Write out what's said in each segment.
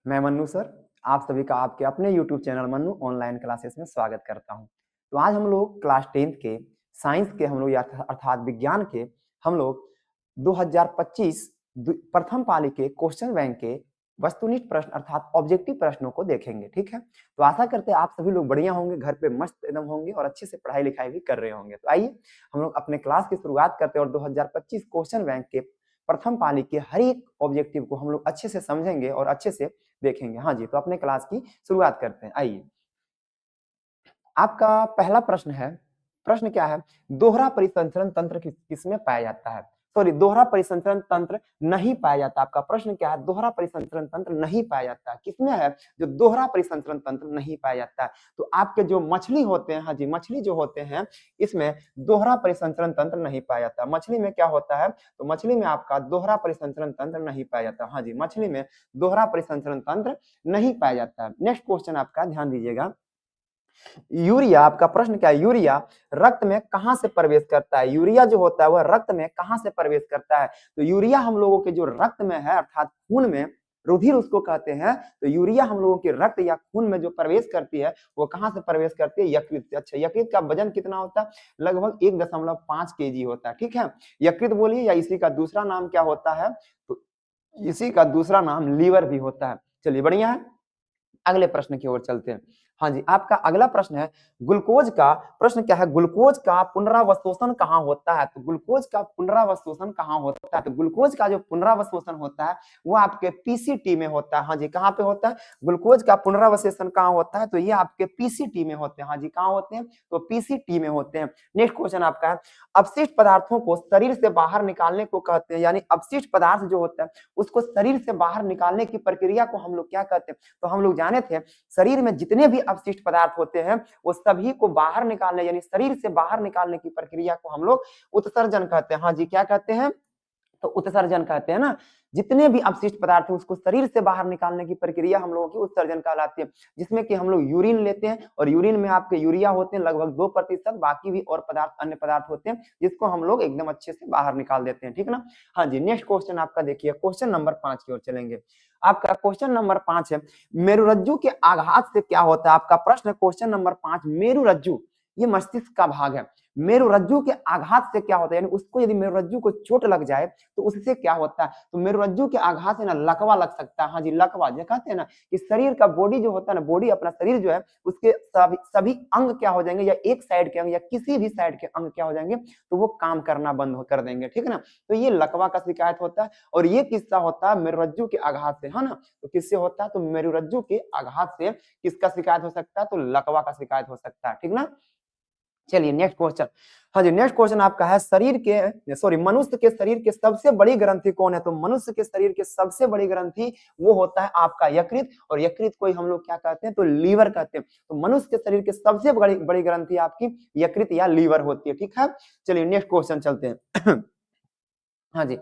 मैं मन्नू सर, आप सभी का आपके अपने YouTube channel Mannu online classes में स्वागत करता हूं। तो आज हम लोग क्लास 10th के साइंस के हम लोग अर्थात विज्ञान के हम लोग 2025 प्रथम पाली के क्वेश्चन बैंक के वस्तुनिष्ठ प्रश्न अर्थात ऑब्जेक्टिव प्रश्नों को देखेंगे। ठीक है, तो आशा करते हैं आप सभी लोग बढ़िया होंगे, घर पे मस्त एकदम होंगे और अच्छे से पढ़ाई लिखाई भी कर रहे होंगे। तो आइए हम लोग अपने क्लास की शुरुआत करते हैं और 2025 क्वेश्चन बैंक के प्रथम पाली के हर एक ऑब्जेक्टिव को हम लोग अच्छे से समझेंगे और अच्छे से देखेंगे। हाँ जी, तो अपने क्लास की शुरुआत करते हैं। आइए, आपका पहला प्रश्न है। प्रश्न क्या है? दोहरा परिसंचरण तंत्र किसमें पाया जाता है? सॉरी, दोहरा परिसंचरण तंत्र नहीं पाया जाता। आपका प्रश्न क्या है? दोहरा परिसंचरण तंत्र नहीं पाया जाता। किसमें है जो दोहरा परिसंचरण तंत्र नहीं पाया जाता? तो आपके जो मछली होते हैं, हाँ जी, मछली जो होते हैं इसमें दोहरा परिसंचरण तंत्र नहीं पाया जाता। मछली में क्या होता है? तो मछली में आपका दोहरा परिसंचरण तंत्र नहीं पाया जाता। हाँ जी, मछली में दोहरा परिसंचरण तंत्र नहीं पाया जाता। नेक्स्ट क्वेश्चन आपका ध्यान दीजिएगा। यूरिया, आपका प्रश्न क्या है? यूरिया रक्त में कहां से प्रवेश करता है? यूरिया जो होता है वह रक्त में कहां से प्रवेश करता है? तो यूरिया हम लोगों के जो रक्त में है अर्थात खून में, रुधिर उसको कहते हैं। तो यूरिया हम लोगों के रक्त या खून में जो प्रवेश करती है वो कहां से प्रवेश करती है? यकृत से। अच्छा, यकृत का वजन कितना होता है? लगभग 1.5 केजी होता है। ठीक है, यकृत बोलिए या इसी का दूसरा नाम क्या होता है? तो इसी का दूसरा नाम लीवर भी होता है। चलिए बढ़िया है, अगले प्रश्न की ओर चलते हैं। हाँ जी, आपका अगला प्रश्न है ग्लूकोज का। प्रश्न क्या है? ग्लूकोज का पुनरावशोषण कहाँ होता है? तो ग्लूकोज का पुनरावशोषण कहाँ होता है? तो ग्लूकोज का जो पुनरावशोषण होता है वो आपके पीसीटी में होता है। हाँ जी, कहाँ पे होता है? ग्लूकोज का पुनरावशोषण कहाँ होता है? तो ये आपके पीसीटी में होते हैं। हाँ जी, कहाँ होते हैं? तो पीसीटी में होते हैं। नेक्स्ट क्वेश्चन आपका है अपशिष्ट पदार्थों को शरीर से बाहर निकालने को कहते हैं, यानी अपशिष्ट पदार्थ जो होता है उसको शरीर से बाहर निकालने की प्रक्रिया को हम लोग क्या कहते हैं? तो हम लोग जाने थे शरीर में जितने भी अपशिष्ट पदार्थ होते हैं वो सभी को बाहर निकालने यानी शरीर से बाहर निकालने की प्रक्रिया को हम लोग उत्सर्जन कहते हैं। हाँ जी, क्या कहते हैं? तो उत्सर्जन कहते हैं ना। जितने भी अपशिष्ट पदार्थ हैं उसको शरीर से बाहर निकालने की प्रक्रिया हम लोगों की उत्सर्जन कहलाती है, जिसमें कि हम लोग यूरिन लेते हैं और यूरिन में आपके यूरिया होते हैं लगभग 2%, बाकी भी और पदार्थ अन्य पदार्थ होते हैं जिसको हम लोग एकदम अच्छे से बाहर निकाल देते हैं। ठीक ना? हाँ जी, नेक्स्ट क्वेश्चन आपका देखिए, क्वेश्चन नंबर 5 की ओर चलेंगे। आपका क्वेश्चन नंबर 5 है मेरुरज्जु के आघात से क्या होता है? आपका प्रश्न क्वेश्चन नंबर 5, मेरुरज्जु ये मस्तिष्क का भाग है। मेरुरज्जु के आघात से क्या होता है, यानी उसको यदि मेरुरज्जु को चोट लग जाए तो उससे क्या होता है? तो मेरुरज्जु के आघात से ना लकवा लग सकता है। हाँ जी, लकवा जो कहते हैं ना कि शरीर का बॉडी जो होता है ना, बॉडी अपना शरीर जो है उसके सभी अंग क्या हो जाएंगे, या एक साइड के अंग या किसी भी साइड के अंग क्या हो जाएंगे, तो वो काम करना बंद कर देंगे। ठीक है ना? तो ये लकवा का शिकायत होता है और ये किस्सा होता है मेरुरज्जु के आघात से, है ना? तो किससे होता है? तो मेरुरज्जु के आघात से किसका शिकायत हो सकता है? तो लकवा का शिकायत हो सकता है। ठीक ना? चलिए नेक्स्ट क्वेश्चन। हाँ जी, नेक्स्ट क्वेश्चन आपका है शरीर के सॉरी मनुष्य के शरीर के सबसे बड़ी ग्रंथि कौन है? तो मनुष्य के शरीर के सबसे बड़ी ग्रंथि वो होता है आपका यकृत, और यकृत को ही हम लोग क्या कहते हैं? तो लीवर कहते हैं। तो मनुष्य के शरीर के सबसे बड़ी बड़ी ग्रंथि आपकी यकृत या लीवर होती है। ठीक है, चलिए नेक्स्ट क्वेश्चन चलते हैं। हाँ जी,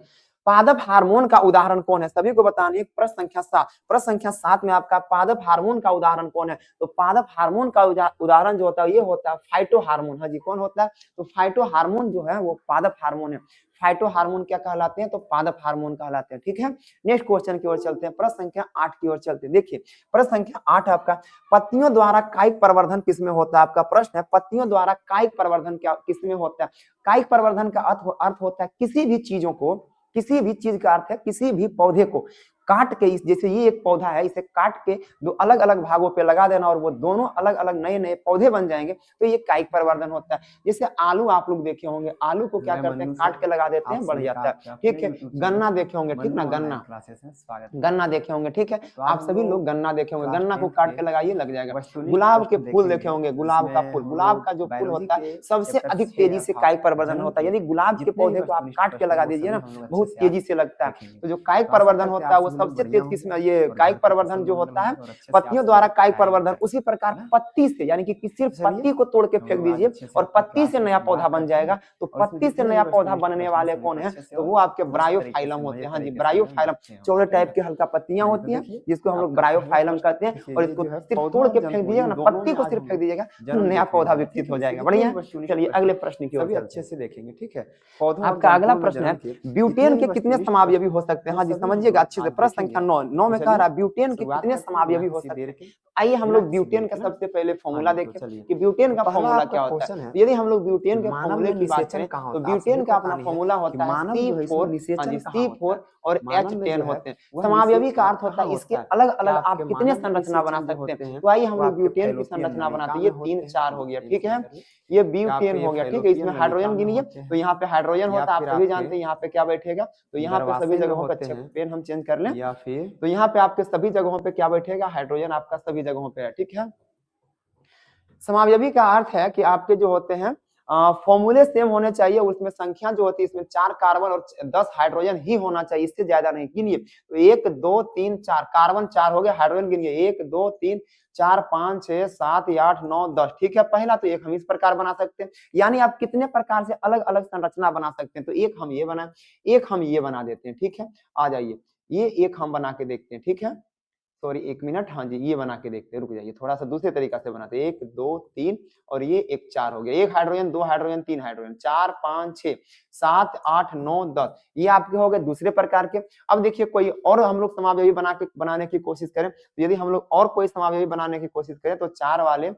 पादप हार्मोन का उदाहरण कौन है? सभी को बताना है। प्रश्न संख्या 7, प्रश्न संख्या 7 में आपका पादप हार्मोन का उदाहरण कौन है? तो पादप हार्मोन का उदाहरण जो होता है ये होता है फाइटो हार्मोन। हाँ जी, कौन होता है? तो फाइटो हार्मोन जो है वो पादप हार्मोन है। फाइटो हार्मोन क्या कहलाते हैं? तो पादप हार्मोन कहलाते हैं। ठीक है, नेक्स्ट क्वेश्चन की ओर चलते हैं, प्रश्न संख्या 8 की ओर चलते हैं। देखिए प्रश्न संख्या 8 आपका पत्तियों द्वारा कायिक प्रवर्धन किसमें होता है? आपका प्रश्न है पत्तियों द्वारा कायिक प्रवर्धन क्या किसमें होता है? कायिक प्रवर्धन का अर्थ होता है किसी भी चीजों को, किसी भी चीज का अर्थ है किसी भी पौधे को काट के, इस जैसे ये एक पौधा है इसे काट के दो अलग अलग भागों पे लगा देना और वो दोनों अलग अलग नए नए पौधे बन जाएंगे, तो ये कायिक प्रवर्धन होता है। जैसे आलू आप लोग देखे होंगे, आलू को क्या करते हैं? काट के लगा देते हैं, बढ़ जाता है। ठीक है, गन्ना देखे होंगे, ठीक ना? गन्ना गन्ना देखे होंगे, ठीक है, आप सभी लोग गन्ना देखे होंगे, गन्ना को काट के लगाइए लग जाएगा। गुलाब के फूल देखे होंगे, गुलाब का फूल, गुलाब का जो फूल होता है सबसे अधिक तेजी से कायिक प्रवर्धन होता है। यदि गुलाब के पौधे को आप काट के लगा दीजिए ना, बहुत तेजी से लगता है। तो जो कायिक प्रवर्धन होता है वो सबसे तेज किस्म, ये कायिक प्रवर्धन जो होता है पत्तियों द्वारा कायिक प्रवर्धन। उसी प्रकार पत्ती से, यानी कि सिर्फ पत्ती को तोड़ के फेंक दीजिए और पत्ती से नया पौधा बन जाएगा। तो पत्ती से नया पौधा बनने वाले कौन है? तो वो आपके ब्रायोफाइलम होते हैं। हाँ जी, ब्रायोफाइलम चौड़े टाइप की हल्का पत्तियां होती हैं जिसको हम लोग ब्रायोफाइलम कहते हैं, और इसको सिर्फ तोड़ के फेंक दीजिएगा ना, पत्ती को सिर्फ फेंक दीजिएगा तो नया पौधा विकसित हो जाएगा। बढ़िया, चलिए अगले प्रश्न की ओर अच्छे से देखेंगे। ठीक है, आपका अगला प्रश्न है ब्यूटेन के कितने समावयवी हो सकते हैं? हाँ जी, समझिएगा अच्छे से। प्रश्न संख्या 9 में कह रहा है ब्यूटेन के कितने समावयवी हो सकते हैं। आइए हम लोग ब्यूटेन का सबसे पहले फॉर्मूला देखें कि ब्यूटेन का फॉर्मूला क्या होता है। यदि हम लोग ब्यूटेन के फॉर्मूले की बात करें तो ब्यूटेन का अपना फॉर्मूला होता है C4 और H10 होते हैं। समावयवी का अर्थ होता है इसके अलग अलग आप कितने संरचना बना सकते हैं। तो आइए हम लोग ब्यूटेन की संरचना बनाते हैं। ये 3 4 हो गया, ठीक है, ये ब्यूटेन हो गया, ठीक है। इसमें हाइड्रोजन गिनिए तो यहाँ पे हाइड्रोजन होता है, आप सभी जानते हैं यहाँ पे क्या बैठेगा, तो यहाँ पे सभी जगहों पे अच्छे पेन हम चेंज कर लें या फिर तो यहाँ पे आपके सभी जगहों पे क्या बैठेगा, हाइड्रोजन आपका सभी जगहों पे है, ठीक है। समावयवी का अर्थ है कि आपके जो होते हैं फॉर्मूले सेम होने चाहिए, उसमें संख्या जो होती है इसमें 4 कार्बन और 10 हाइड्रोजन ही होना चाहिए, इससे ज्यादा नहीं। गिनिए तो 1 2 3 4 कार्बन 4 हो गया, हाइड्रोजन गिनिए 1 2 3 4 5 6 7 8 9 10, ठीक है। पहला तो एक हम इस प्रकार बना सकते हैं, यानी आप कितने प्रकार से अलग अलग संरचना बना सकते हैं। तो एक हम ये बना, एक हम ये बना देते हैं, ठीक है। आ जाइए ये एक हम बना के देखते हैं, ठीक है। सॉरी 1 मिनट, हाँ जी ये बना के देखते हैं, रुक जाइए थोड़ा सा दूसरे तरीका से बनाते हैं। 1 2 3 और ये 1 4 हो गया, 1 हाइड्रोजन 2 हाइड्रोजन 3 हाइड्रोजन 4 5 6 7 8 9 10, ये आपके हो गए दूसरे प्रकार के। अब देखिए कोई और हम लोग समावयवी बनाने की कोशिश करें, तो यदि हम लोग और कोई समावयवी बनाने की कोशिश करें तो 4 वाले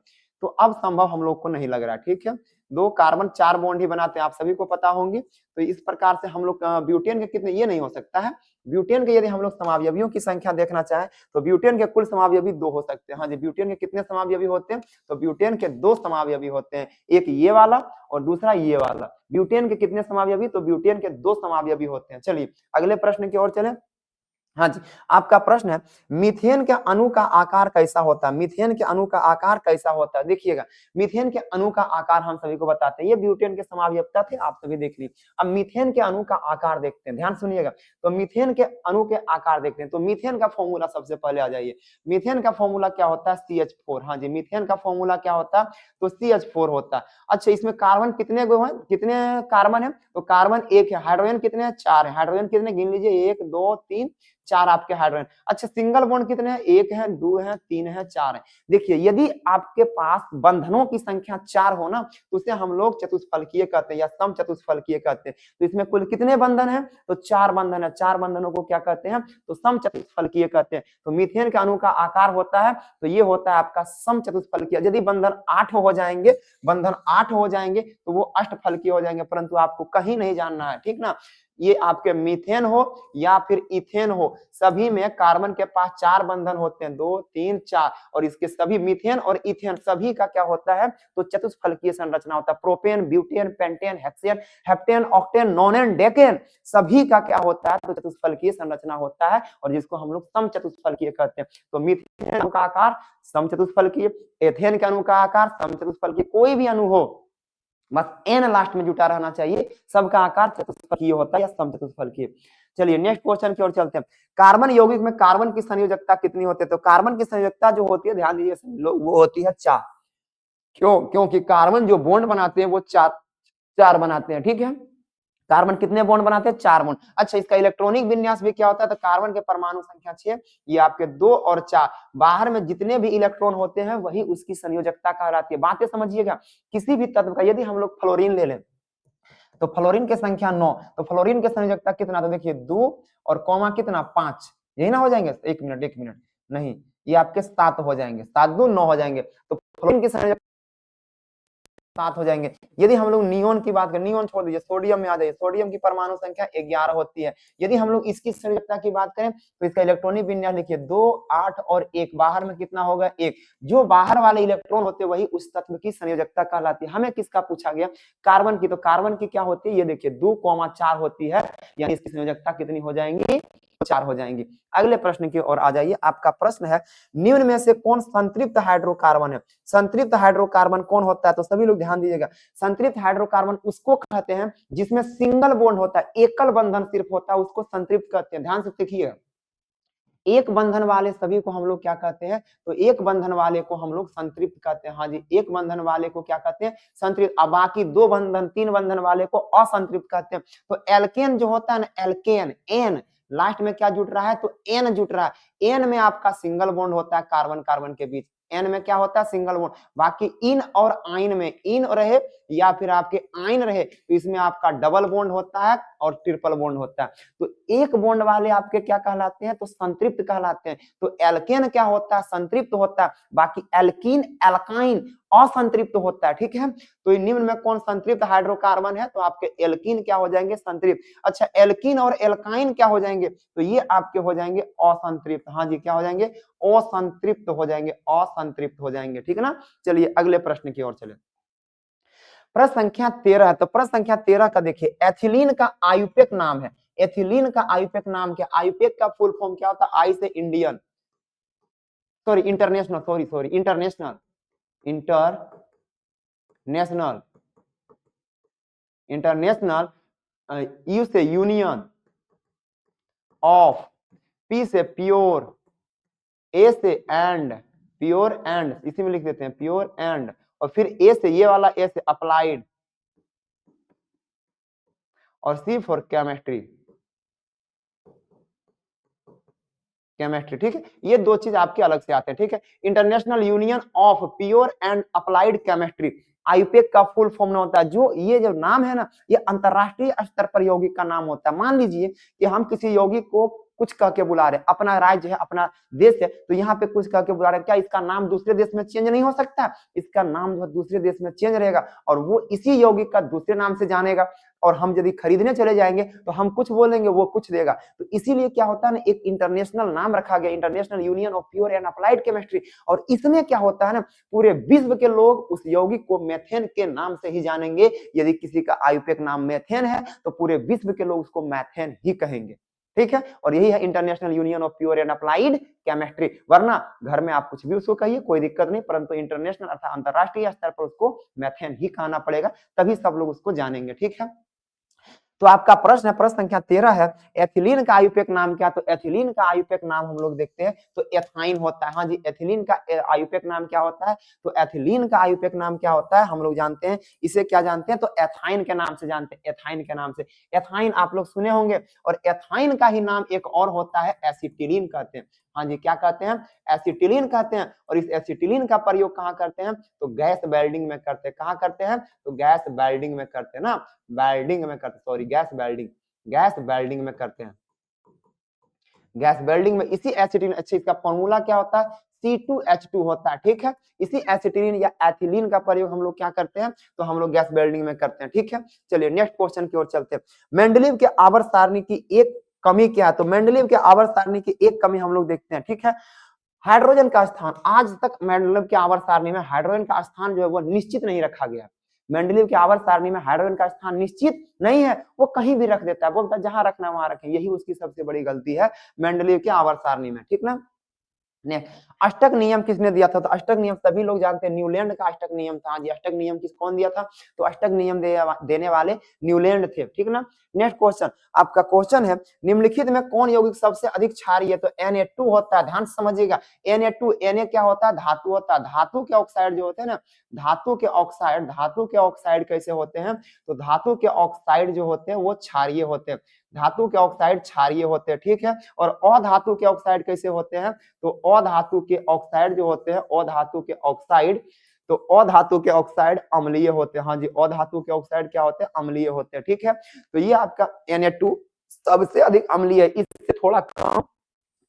तो अब संभव हम लोग को नहीं लग रहा, ठीक है। 2 कार्बन 4 बॉन्ड ही बनाते हैं, आप सभी को पता होंगे। तो इस प्रकार से हम लोग ब्यूटेन के कितने, ये नहीं हो सकता है। ब्यूटेन के यदि हम लोग समावयवियों की संख्या देखना चाहें तो ब्यूटेन के कुल समावयवी 2 हो सकते हैं। हाँ जी, ब्यूटेन के कितने समावयवी होते हैं, तो ब्यूटेन के 2 समावयवी होते हैं, एक ये वाला और दूसरा ये वाला। ब्यूटेन के कितने समावयवी, तो ब्यूटेन के 2 समावयवी होते हैं। चलिए अगले प्रश्न की ओर चलें। हाँ जी, आपका प्रश्न है मीथेन के अणु का आकार कैसा होता है। मीथेन के अणु का आकार कैसा होता है, देखिएगा मीथेन के अणु का आकार हम सभी को बताते हैं। ये ब्यूटेन के समावयवता थे, आप सभी देख लीजिए। अब मीथेन के अणु का आकार देखते हैं, ध्यान सुनिएगा। तो मीथेन के अणु के आकार देखते हैं, तो मीथेन का फॉर्मूला सबसे पहले आ जाइए। मीथेन का फॉर्मूला क्या होता है, CH4। हाँ जी, मीथेन का फॉर्मूला क्या होता है, तो CH4 होता है। अच्छा, इसमें कार्बन कितने गो हैं, कितने कार्बन है, तो कार्बन 1 है। हाइड्रोजन कितने हैं, 4 है। हाइड्रोजन कितने गिन लीजिए, 1 2 3 4 आपके हाइड्रोजन। अच्छा, सिंगल बॉन्ड कितने हैं, 1 है 2 है 3 है 4 है। देखिए यदि आपके पास बंधनों की संख्या 4 हो ना, तो उसे हम लोग चतुष्फलकीय कहते हैं या सम चतुष्फलकीय कहते हैं। तो इसमें कुल कितने बंधन है, तो 4 बंधन है। 4 बंधनों को क्या कहते हैं, तो सम चतुष्फलकीय कहते हैं। तो मीथेन के अणु का आकार होता है, तो ये होता है आपका सम चतुष्फलकीय। यदि बंधन 8 हो जाएंगे, बंधन 8 हो जाएंगे तो वो अष्टफलकीय हो जाएंगे, परंतु आपको कहीं नहीं जानना है, ठीक ना। ये आपके मीथेन हो या फिर इथेन हो, सभी में कार्बन के पास 4 बंधन होते हैं, 2 3 4, और इसके सभी मीथेन और इथेन सभी का क्या होता है, तो चतुष्फलकीय संरचना होता है। Propane, butane, pentane, hexane, heptane, octane, नोनेन, decane सभी का क्या होता है, तो चतुष्फलकीय संरचना होता है, और जिसको हम लोग सम चतुष्फलकीय कहते हैं। तो मीथेन का आकार सम चतुष्फलकीय, एथेन के अणु का आकार सम चतुष्फलकीय। कोई भी अणु हो बस एन लास्ट में जुटा रहना चाहिए, सबका आकार चतुष्फलकीय होता है या सम चतुष्फलकीय। चलिए नेक्स्ट क्वेश्चन की ओर चलते हैं। कार्बन यौगिक में कार्बन की संयोजकता कितनी होती है, तो कार्बन की संयोजकता जो होती है, ध्यान दीजिए वो होती है 4। क्यों, क्योंकि कार्बन जो बॉन्ड बनाते हैं वो 4 बनाते हैं, ठीक है। कार्बन कितने बॉन्ड बनाते हैं, 4 बॉन्ड। अच्छा, इसका इलेक्ट्रॉनिक विन्यास भी क्या होता है, तो कार्बन के परमाणु संख्या 6, ये आपके 2 और 4, बाहर में जितने भी इलेक्ट्रॉन होते हैं वही उसकी संयोजकता कहलाती है। बातें समझिएगा, किसी भी तत्व का यदि हम लोग फ्लोरीन ले लें तो फ्लोरीन की संख्या 9, तो फ्लोरीन की संयोजकता कितना, तो देखिए 2 और कॉमा कितना 5, यही ना हो जाएंगे। 1 मिनट नहीं, ये आपके 7 हो जाएंगे, 7 2 9 हो जाएंगे। तो फ्लोरीन की संयोजकता 7 हो जाएंगे। यदि हम लोग नियोन की बात करें, नियोन छोड़ दीजिए, सोडियम में आ जाइए। सोडियम की परमाणु संख्या 11 होती है। यदि हम लोग इसकी संयोजकता की बात करें तो इसका इलेक्ट्रॉनिक विन्यास लिखिए 2 8 और 1, बाहर में कितना होगा 1। जो बाहर वाले इलेक्ट्रॉन होते हैं वही उस तत्व की संयोजकता कहलाती है। हमें किसका पूछा गया, कार्बन की। तो कार्बन की क्या होती है, ये देखिए 2 4 होती है, यानी इसकी संयोजकता कितनी हो जाएंगी, 4 हो जाएंगी। अगले प्रश्न की ओर आ जाइए। आपका प्रश्न है निम्न में से कौन संतृप्त हाइड्रोकार्बन है। संतृप्त हाइड्रोकार्बन कौन होता है, तो सभी लोग ध्यान दीजिएगा। संतृप्त हाइड्रोकार्बन उसको कहते हैं जिसमें सिंगल बॉन्ड होता है, एकल बंधन सिर्फ होता है, उसको संतृप्त कहते हैं। ध्यान से देखिएगा, एक बंधन वाले सभी को हम लोग क्या कहते हैं, तो एक बंधन वाले को हम लोग संतृप्त कहते हैं। हाँ जी, एक बंधन वाले को क्या कहते हैं, संतृप्त। अब बाकी 2 बंधन 3 बंधन वाले को असंतृप्त कहते हैं। तो एल्केन जो होता है ना, एल्केन, एन लास्ट में क्या जुट रहा है, तो एन जुट रहा है। एन में आपका सिंगल बॉन्ड होता है कार्बन कार्बन के बीच, एन में क्या होता है सिंगल बॉन्ड। बाकी इन और आइन में इन रहे या फिर आपके आइन रहे तो इसमें आपका डबल बॉन्ड होता है और ट्रिपल बॉन्ड होता है। तो एक बॉन्ड वाले आपके क्या कहलाते हैं तो संतृप्त कहलाते हैं। तो एल्केन क्या होता है संतृप्त होता है, बाकी एल्कीन एल्काइन असंतृप्त होता है। ठीक है, तो निम्न में कौन संतृप्त हाइड्रोकार्बन है तो आपके एल्कीन क्या हो जाएंगे संतृप्त। अच्छा एल्कीन और एल्काइन क्या हो जाएंगे तो ये आपके हो जाएंगे असंतृप्त। हाँ जी क्या हो जाएंगे असंतृप्त हो जाएंगे, असंतृप्त हो जाएंगे। ठीक है ना, चलिए अगले प्रश्न की ओर चले। प्रश्न संख्या 13 है, तो प्रश्न संख्या 13 का देखिए एथिलीन का आयुपेक नाम है। एथिलीन का आयुपेक नाम क्या, आयुपेक का फुल फॉर्म क्या होता है, आई से Indian sorry international sorry international international international, you से यूनियन ऑफ, पी से प्योर, ए से एंड, प्योर एंड इसी में लिख देते हैं प्योर एंड, और फिर ए से ये वाला ए से अप्लाइड, और सी फॉर केमिस्ट्री, केमिस्ट्री। ठीक है, ये दो चीज आपके अलग से आते हैं। ठीक है, International Union of Pure and Applied Chemistry, IUPAC का फुल फॉर्म होता है। जो ये जो नाम है ना ये अंतरराष्ट्रीय स्तर पर यौगिक का नाम होता है। मान लीजिए कि हम किसी यौगिक को कुछ कह के बुला रहे, अपना राज्य है अपना देश है तो यहाँ पे कुछ कह के बुला रहे, क्या इसका नाम दूसरे देश में चेंज नहीं हो सकता, इसका नाम जो है दूसरे देश में चेंज रहेगा और वो इसी यौगिक का दूसरे नाम से जानेगा। और हम यदि खरीदने चले जाएंगे तो हम कुछ बोलेंगे वो कुछ देगा। तो इसीलिए क्या होता है ना एक इंटरनेशनल नाम रखा गया, international Union of Pure and Applied chemistry. और इसमें क्या होता है ना पूरे विश्व के लोग उस यौगिक को मेथेन के नाम से ही जानेंगे। यदि किसी का आयुपेक नाम मेथेन है तो पूरे विश्व के लोग उसको मैथेन ही कहेंगे। ठीक है, और यही है International Union of Pure and Applied chemistry. वरना घर में आप कुछ भी उसको कहिए कोई दिक्कत नहीं, परंतु इंटरनेशनल अर्थात अंतरराष्ट्रीय स्तर पर उसको मैथेन ही कहना पड़ेगा, तभी सब लोग उसको जानेंगे। ठीक है, तो आपका प्रश्न है प्रश्न संख्या 13 है एथिलीन का आयुपेक नाम क्या, तो एथिलीन का आयुपेक नाम हम लोग देखते हैं तो एथाइन होता है। हाँ जी, एथिलीन का आयुपेक नाम क्या होता है तो एथिलीन का आयुपेक नाम क्या होता है हम लोग जानते हैं, इसे क्या जानते हैं तो एथाइन के नाम से जानते हैं, एथाइन के नाम से। एथाइन आप लोग सुने होंगे, और एथाइन का ही नाम एक और होता है एसिटिलीन कहते हैं। हाँ जी क्या कहते हैं एसिटिलीन कहते हैं। और इस एसिटिलीन का प्रयोग कहाँ करते हैं तो गैस वेल्डिंग में करते हैं। कहाँ करते हैं तो गैस वेल्डिंग में करते हैं ना, वेल्डिंग में करते sorry gas welding, gas welding में करते हैं, गैस वेल्डिंग में इसी एसिटिलीन। अच्छा इसका फॉर्मूला क्या होता है C2H2 होता है। ठीक है, इसी एसिटिलीन या एथिलीन का प्रयोग हम लोग क्या करते हैं तो हम लोग गैस वेल्डिंग में करते हैं। ठीक है, चलिए नेक्स्ट क्वेश्चन की ओर चलते हैं। मेंडलीव के आवर्त सारणी की एक कमी क्या है, तो मेंडलीव के आवर्त सारणी की एक कमी हम लोग देखते हैं। ठीक है, हाइड्रोजन का स्थान, आज तक मेंडलीव के आवर्त सारणी में हाइड्रोजन का स्थान जो है वो निश्चित नहीं रखा गया। मेंडलीव के आवर्त सारणी में हाइड्रोजन का स्थान निश्चित नहीं है, वो कहीं भी रख देता है, बोलता है जहां रखना है वहां रखें। यही उसकी सबसे बड़ी गलती है मेंडलीव के आवर्त सारणी में। ठीक ना, अष्टक नियम किसने दिया था, तो अष्टक नियम सभी लोग जानते हैं न्यूलैंड का अष्टक नियम था। जी अष्टक नियम किस कौन दिया था तो अष्टक नियम देने वाले न्यूलैंड थे। ठीक ना, नेक्स्ट क्वेश्चन आपका क्वेश्चन है निम्नलिखित में कौन यौगिक सबसे अधिक क्षारीय है, तो Na2 होता है। ध्यान से समझिएगा Na2, Na क्या होता है धातु होता है। धातु के ऑक्साइड जो होते हैं ना, धातु के ऑक्साइड कैसे होते हैं तो धातु के ऑक्साइड जो होते हैं वो क्षारीय होते हैं, धातु के ऑक्साइड क्षारीय होते हैं। ठीक है, और अधातु के ऑक्साइड कैसे होते हैं तो अधातु के ऑक्साइड जो होते हैं, अधातु के ऑक्साइड, तो अधातु के ऑक्साइड अम्लीय होते हैं। हाँ जी, अधातु के ऑक्साइड क्या होते हैं अम्लीय होते हैं। ठीक है, तो ये आपका Na2 सबसे अधिक अम्लीय है, इससे थोड़ा कम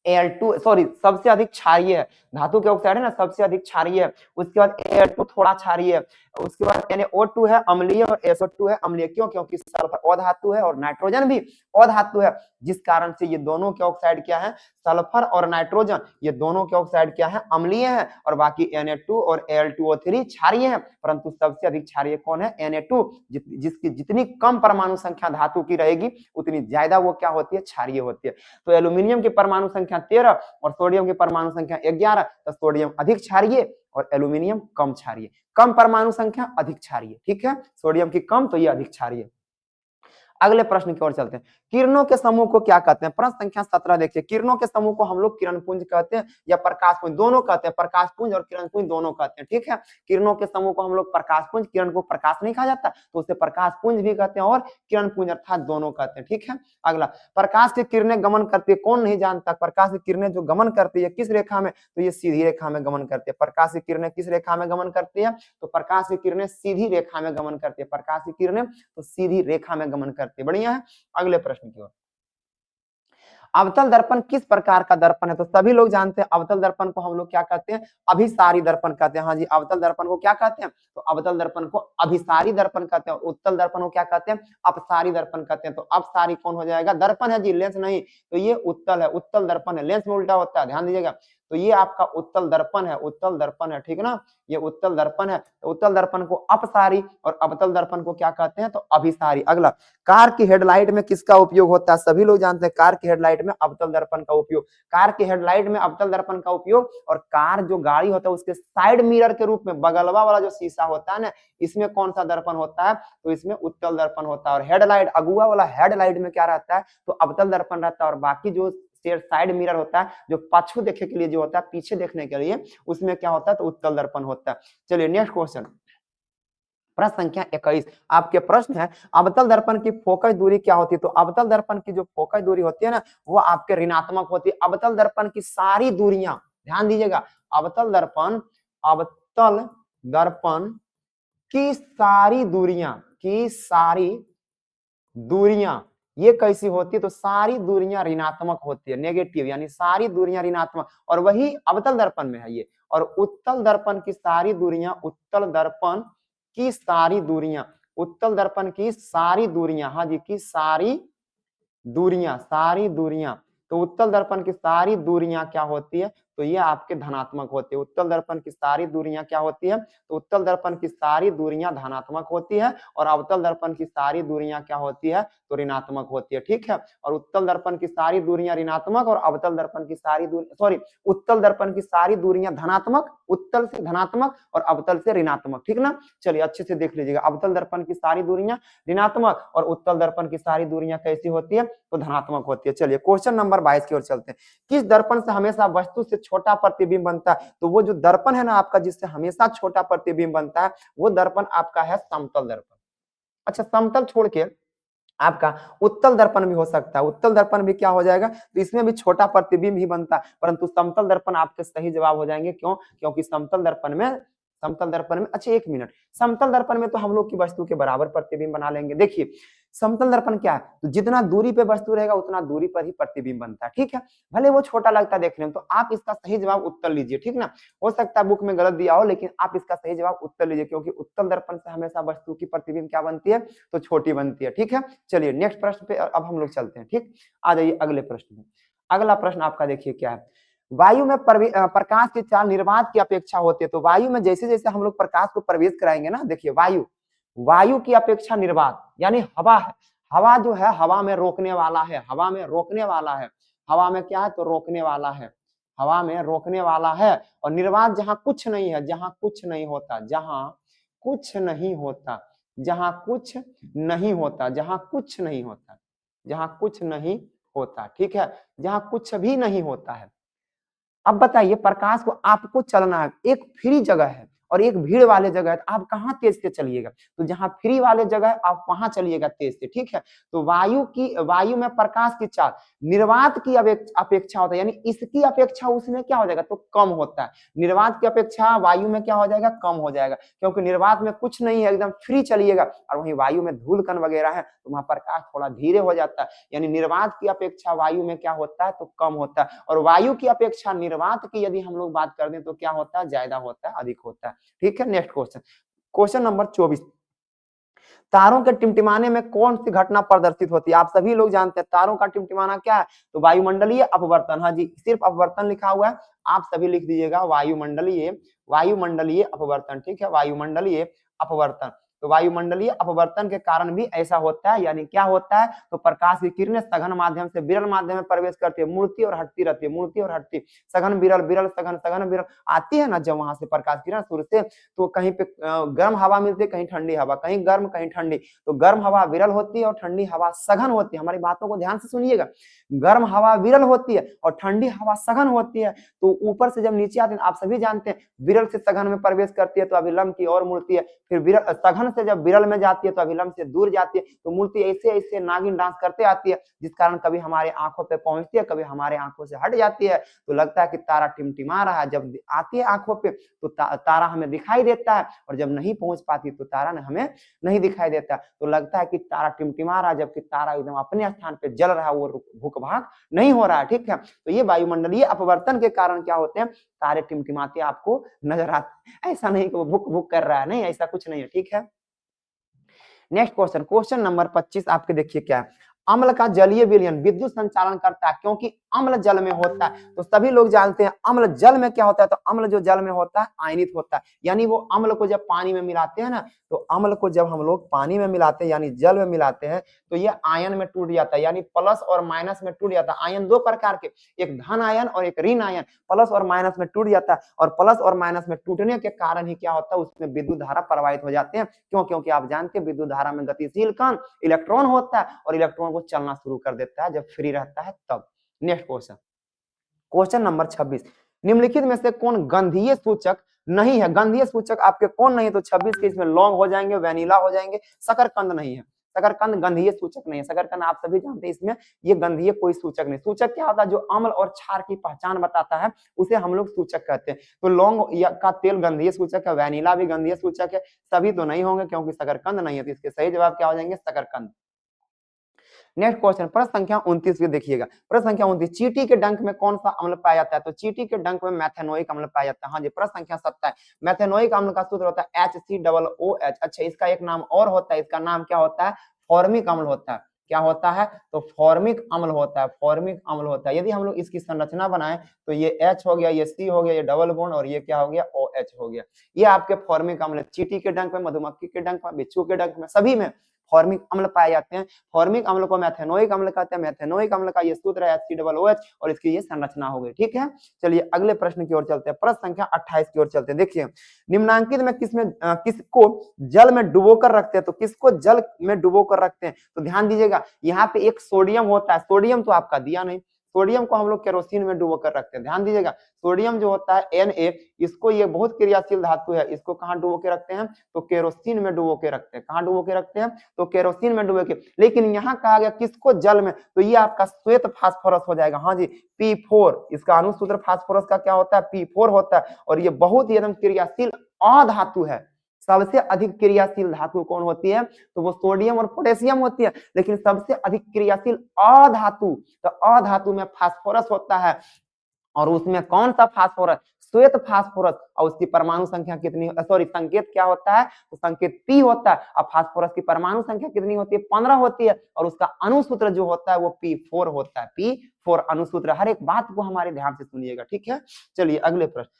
Al2 सॉरी सबसे अधिक क्षारीय है। धातु के ऑक्साइड है ना सबसे अधिक क्षारीय है, उसके बाद Al2 थोड़ा क्षारीय है, उसके बाद NaO2 है अम्लीय और SO2 है अम्लीय। क्यों, क्योंकि सल्फर अधातु है और नाइट्रोजन भी अधातु है, जिस कारण से ये दोनों के ऑक्साइड क्या है सल्फर और नाइट्रोजन ये दोनों के ऑक्साइड क्या है अम्लीय है, और बाकी Na2 और Al2O3 क्षारीय है। परंतु सबसे अधिक क्षारीय कौन है Na2, जिसकी जितनी कम परमाणु संख्या धातु की रहेगी उतनी ज्यादा वो क्या होती है क्षारीय होती है। तो एल्यूमिनियम की परमाणु संख्या 13 और सोडियम की परमाणु संख्या 11, तो सोडियम अधिक क्षारीय और एल्यूमिनियम कम क्षारीय। कम परमाणु संख्या अधिक क्षारीय। ठीक है, सोडियम की कम तो ये अधिक क्षारीय। अगले प्रश्न की ओर चलते हैं। किरणों के समूह को क्या कहते हैं? प्रश्न संख्या 17 देखिए। किरणों के समूह को हम लोग किरण पुंज कहते हैं या प्रकाश पुंज, दोनों कहते हैं। प्रकाश पुंज और किरण पुंज दोनों कहते हैं, ठीक है। किरणों के समूह को हम लोग प्रकाश पुंज, किरण को प्रकाश नहीं कहा जाता तो उसे प्रकाश पुंज भी कहते हैं और किरण पुंज अर्थात दोनों कहते हैं, ठीक है। अगला, प्रकाश की किरणें गमन करती है, कौन नहीं जानता? प्रकाश की किरणें जो गमन करती है किस रेखा में? तो ये सीधी रेखा में गमन करती है। प्रकाश की किरणें किस रेखा में गमन करती है? तो प्रकाश की किरणें सीधी रेखा में गमन करती है। प्रकाश की किरणें तो सीधी रेखा में गमन करती है। बढ़िया है। अगले प्रश्न की ओर। अवतल दर्पण किस प्रकार का दर्पण है? तो सभी लोग जानते हैं अवतल दर्पण को हम लोग क्या कहते हैं? अभिसारी दर्पण कहते हैं। हाँ जी, अवतल दर्पण को क्या कहते हैं? तो अवतल दर्पण को अभिसारी दर्पण कहते हैं। उत्तल दर्पण को क्या कहते हैं? अपसारी दर्पण कहते हैं। तो अपसारी कौन हो जाएगा? दर्पण है जी, लेंस नहीं। तो ये उत्तल है, उत्तल दर्पण है, लेंस में उल्टा होता है, ध्यान दीजिएगा। तो ये आपका उत्तल दर्पण है, उत्तल दर्पण है, ठीक ना। ये उत्तल दर्पण है। तो उत्तल दर्पण को अपसारी और अवतल दर्पण को क्या कहते हैं? तो अभिसारी। अगला, कार की हेडलाइट में किसका उपयोग होता है? सभी लोग जानते हैं कार की हेडलाइट में अवतल दर्पण का उपयोग। कार की हेडलाइट में अवतल दर्पण का उपयोग। और कार जो गाड़ी होता है उसके साइड मिरर के रूप में बगलवा वाला जो शीशा होता है ना, इसमें कौन सा दर्पण होता है? तो इसमें उत्तल दर्पण होता है। और हेडलाइट, अगुआ वाला हेडलाइट में क्या रहता है? तो अवतल दर्पण रहता है। और बाकी जो साइड मिरर होता है, जो पाछू देखे के लिए जो होता है, पीछे देखने के लिए, उसमें क्या होता है? तो उत्तल दर्पण होता है। चलिए नेक्स्ट क्वेश्चन, प्रश्न संख्या 21। आपके प्रश्न है अवतल दर्पण की फोकस दूरी क्या होती है? तो अवतल दर्पण की जो फोकस दूरी होती है ना, वो आपके ऋणात्मक होती है। अवतल दर्पण की सारी दूरियां, ध्यान दीजिएगा, अवतल दर्पण की सारी दूरियां ये कैसी होती है? तो सारी दूरियां ऋणात्मक होती है, नेगेटिव, यानी सारी दूरियां ऋणात्मक। और वही अवतल दर्पण में है ये। और उत्तल दर्पण की सारी दूरियां, उत्तल दर्पण की सारी दूरियां, उत्तल दर्पण की सारी दूरियां, हाँ जी, की सारी दूरियां। तो उत्तल दर्पण की सारी दूरियां क्या होती है? तो ये आपके धनात्मक होती है। उत्तल दर्पण की सारी दूरियां क्या होती है? तो उत्तल दर्पण की सारी दूरियां धनात्मक होती है और अवतल दर्पण की सारी दूरियां क्या होती है? तो ऋणात्मक होती है, ठीक है। और उत्तल दर्पण की सारी दूरियां ऋणात्मक और अवतल दर्पण की सारी उत्तल दर्पण की सारी दूरियां धनात्मक, उत्तल से धनात्मक और अवतल से ऋणात्मक, ठीक ना। चलिए अच्छे से देख लीजिएगा, अवतल दर्पण की सारी दूरियां ऋणात्मक और उत्तल दर्पण की सारी दूरियां कैसी होती है? तो धनात्मक होती है। चलिए क्वेश्चन नंबर 22 की ओर चलते हैं। किस दर्पण से हमेशा वस्तु से छोटा प्रतिबिंब बनता है? तो वो जो दर्पण है ना आपका, जिससे हमेशा छोटा प्रतिबिंब बनता है, वो दर्पण आपका है समतल दर्पण। अच्छा, समतल छोड़ के आपका उत्तल दर्पण भी हो सकता है। उत्तल दर्पण भी क्या हो जाएगा? तो इसमें भी छोटा प्रतिबिंब ही बनता है, परंतु समतल दर्पण आपके सही जवाब हो जाएंगे। क्यों? क्योंकि समतल दर्पण में, अच्छा एक मिनट, समतल दर्पण में तो हम लोग की वस्तु के बराबर प्रतिबिंब बना लेंगे। देखिए समतल दर्पण क्या है? तो जितना दूरी पे वस्तु रहेगा उतना दूरी पर ही प्रतिबिंब बनता है, ठीक है। भले वो छोटा लगता है देखने में। तो आप इसका सही जवाब उत्तर लीजिए, ठीक ना। हो सकता है बुक में गलत दिया हो, लेकिन आप इसका सही जवाब उत्तर लीजिए, क्योंकि उत्तल दर्पण से हमेशा वस्तु की प्रतिबिंब क्या बनती है? तो छोटी बनती है, ठीक है। चलिए नेक्स्ट प्रश्न पे अब हम लोग चलते हैं, ठीक। आ जाइए अगले प्रश्न में। अगला प्रश्न आपका देखिए क्या है। वायु में प्रकाश की चाल निर्वात की अपेक्षा होती है। तो वायु में जैसे जैसे हम लोग प्रकाश को प्रवेश कराएंगे ना, देखिए वायु की अपेक्षा निर्वात, यानी हवा है। हवा जो है हवा में रोकने वाला है, हवा में रोकने वाला है। हवा में क्या है? तो रोकने वाला है, हवा में रोकने वाला है। और निर्वात जहां कुछ नहीं है, जहां कुछ नहीं होता, जहां कुछ नहीं होता, जहां कुछ नहीं होता, जहां कुछ नहीं होता, जहां कुछ नहीं होता, ठीक है, जहां कुछ भी नहीं होता है। अब बताइए, प्रकाश को आपको चलना है, एक फ्री जगह है और एक भीड़ वाले जगह है, तो आप कहाँ तेज से चलिएगा? तो जहां फ्री वाले जगह है आप वहां चलिएगा तेज से, ठीक है। तो वायु में प्रकाश की चाल निर्वात की अपेक्षा होता है, यानी इसकी अपेक्षा उसमें क्या हो जाएगा? तो कम होता है। निर्वात की अपेक्षा वायु में क्या हो जाएगा? कम हो जाएगा, क्योंकि निर्वात में कुछ नहीं है, एकदम फ्री चलिएगा। और वहीं वायु में धूल कण वगैरह है, तो वहां प्रकाश थोड़ा धीरे हो जाता है। यानी निर्वात की अपेक्षा वायु में क्या होता है? तो कम होता है। और वायु की अपेक्षा निर्वात की यदि हम लोग बात कर दें तो क्या होता है? ज्यादा होता है, अधिक होता है, ठीक है। Next question, question number 24। तारों के टिमटिमाने में कौन सी घटना प्रदर्शित होती है? आप सभी लोग जानते हैं तारों का टिमटिमाना क्या है? तो वायुमंडलीय अपवर्तन। हाँ जी, सिर्फ अपवर्तन लिखा हुआ है, आप सभी लिख दीजिएगा वायुमंडलीय अपवर्तन, ठीक है, वायुमंडलीय अपवर्तन। तो वायुमंडलीय अपवर्तन के कारण भी ऐसा होता है, यानी क्या होता है, तो प्रकाश की किरणें सघन माध्यम से विरल माध्यम में प्रवेश करती है, मुड़ती और हटती रहती है, मुड़ती और हटती, सघन विरल, विरल सघन, सघन विरल आती है ना जब वहां से प्रकाश किरण सूर्य से, तो कहीं पे गर्म हवा मिलती है, कहीं ठंडी हवा, कहीं गर्म कहीं ठंडी, तो गर्म हवा विरल होती है और ठंडी हवा सघन होती है। हमारी बातों को ध्यान से सुनिएगा, गर्म हवा विरल होती है और ठंडी हवा सघन होती है। तो ऊपर से जब नीचे आते हैं, आप सभी जानते हैं विरल से सघन में प्रवेश करती है तो अभिलंब की ओर मुड़ती है, फिर विरल सघन से जब विरल में जाती है तो अभिलंब से दूर जाती है, तो मूर्ति ऐसे ऐसे नागिन डांस करते आती है, जिस कारण कभी हमारे आंखों पे पहुंचती है, कभी हमारे आंखों से हट जाती है, तो लगता है कि तारा टिमटिमा रहा है। जब आती है आंखों पे तो तारा हमें दिखाई देता है, और जब नहीं पहुंच पाती तो तारा हमें नहीं दिखाई देता, तो लगता है कि तारा टिमटिमा रहा है, जबकि तारा एकदम अपने स्थान पे जल रहा है, वो भूख भाग नहीं हो रहा है। ठीक है, तो ये वायुमंडलीय अपवर्तन के कारण क्या होते हैं, तारे टिमटिमाते आपको नजर आते। ऐसा नहीं कि वो भुक भुक कर रहा है, नहीं, ऐसा कुछ नहीं है। ठीक है, नेक्स्ट क्वेश्चन, क्वेश्चन नंबर 25 आपके देखिए क्या है, अम्ल का जलीय विलयन विद्युत संचालन करता है क्योंकि अम्ल जल में होता है। तो सभी लोग जानते हैं अम्ल जल में क्या होता है, तो अम्ल जो जल में होता है आयनित होता है, यानी वो अम्ल को जब पानी में मिलाते हैं ना, तो अम्ल को जब हम लोग पानी में मिलाते हैं यानी जल में मिलाते हैं, तो ये आयन में टूट जाता है, यानी प्लस और माइनस में टूट जाता है। आयन दो प्रकार के, एक धन आयन और एक ऋण आयन, प्लस और माइनस में टूट जाता है, और प्लस और माइनस में टूटने के कारण ही क्या होता है, उसमें विद्युत धारा प्रवाहित हो जाते हैं। क्यों? क्योंकि आप जानते हैं विद्युत धारा में गतिशील कण इलेक्ट्रॉन होता है, और इलेक्ट्रॉन को चलना शुरू कर देता है जब फ्री रहता है तब। नेक्स्ट क्वेश्चन, क्वेश्चन नंबर 26, निम्नलिखित में से कौन गंधीय सूचक नहीं है? गंधीय सूचक आपके कौन नहीं है? तो 26 के इसमें लौंग हो जाएंगे, वेनिला हो जाएंगे, शकरकंद नहीं है। शकरकंद गंधीय सूचक नहीं है। शकरकंद आप सभी जानते हैं, इसमें ये गंधीय कोई सूचक नहीं। सूचक क्या होता है? जो अम्ल और क्षार की पहचान बताता है, उसे हम लोग सूचक कहते हैं। तो लौंग का तेल गंधीय सूचक है, वेनिला भी गंधीय सूचक है, सभी तो नहीं होंगे क्योंकि शकरकंद नहीं है। तो इसके सही जवाब क्या हो जाएंगे? शकरकंद। नेक्स्ट क्वेश्चन, प्रश्न संख्या 29 के देखिएगा, प्रश्न संख्या 29, चींटी के डंक में कौन सा अम्ल पाया जाता है? तो चींटी के डंक में मैथेनोइक अम्ल पाया जाता है। हाँ जी। प्रश्न संख्या 27, मैथेनोइक अम्ल का सूत्र होता है HCOOH। अच्छा, इसका एक नाम और होता है, इसका नाम क्या होता है? फॉर्मिक अम्ल होता है। क्या होता है? तो फॉर्मिक अम्ल होता है, फॉर्मिक अम्ल होता है। यदि हम लोग इसकी संरचना बनाएं तो ये H हो गया, ये C हो गया, ये डबल बॉन्ड, और ये क्या हो गया? OH हो गया। ये आपके फॉर्मिक अम्ल है। चींटी के डंक में, मधुमक्खी के डंक में, बिच्छू के डंक में, सभी में फॉर्मिक अम्ल पाए जाते हैं। फॉर्मिक अम्ल को मैथेनोइक अम्ल कहते हैं। मैथेनोइक अम्ल का ये सूत्र है HCOOH, और इसकी ये संरचना हो गई। ठीक है, चलिए अगले प्रश्न की ओर चलते हैं, प्रश्न संख्या 28 की ओर चलते हैं। देखिए, निम्नांकित में किसको जल में डुबो कर रखते हैं? तो किसको जल में डुबो कर रखते हैं? तो ध्यान दीजिएगा, यहाँ पे एक सोडियम होता है, सोडियम तो आपका दिया नहीं, सोडियम को हम लोग केरोसिन में डुबो कर रखते हैं। ध्यान दीजिएगा, सोडियम जो होता है Na, इसको, ये बहुत क्रियाशील धातु है, इसको कहाँ डुबो के रखते हैं? तो केरोसिन में डुबो के रखते हैं। कहाँ डुबो के रखते हैं? तो केरोसिन में डुबो के। लेकिन यहाँ कहा गया किसको जल में, तो ये आपका श्वेत फास्फोरस हो जाएगा। हाँ जी, P4, इसका अणुसूत्र फास्फोरस का क्या होता है? P4 होता है, और ये बहुत ही एकदम क्रियाशील अधातु है। सबसे अधिक क्रियाशील धातु कौन होती है? तो वो सोडियम और पोटेशियम होती है, लेकिन सबसे अधिक क्रियाशील अधातु, तो अधातु में फास्फोरस होता है, और उसमें कौन सा फास्फोरस? श्वेत फास्फोरस, और उसकी परमाणु संख्या कितनी, सॉरी संकेत क्या होता है? तो संकेत P होता है। अब फास्फोरस की परमाणु संख्या कितनी होती है? 15 होती है, और उसका अणुसूत्र जो होता है वो P4 होता है। P4 अणुसूत्र। हर एक बात को हमारे ध्यान से सुनिएगा। ठीक है, चलिए अगले प्रश्न,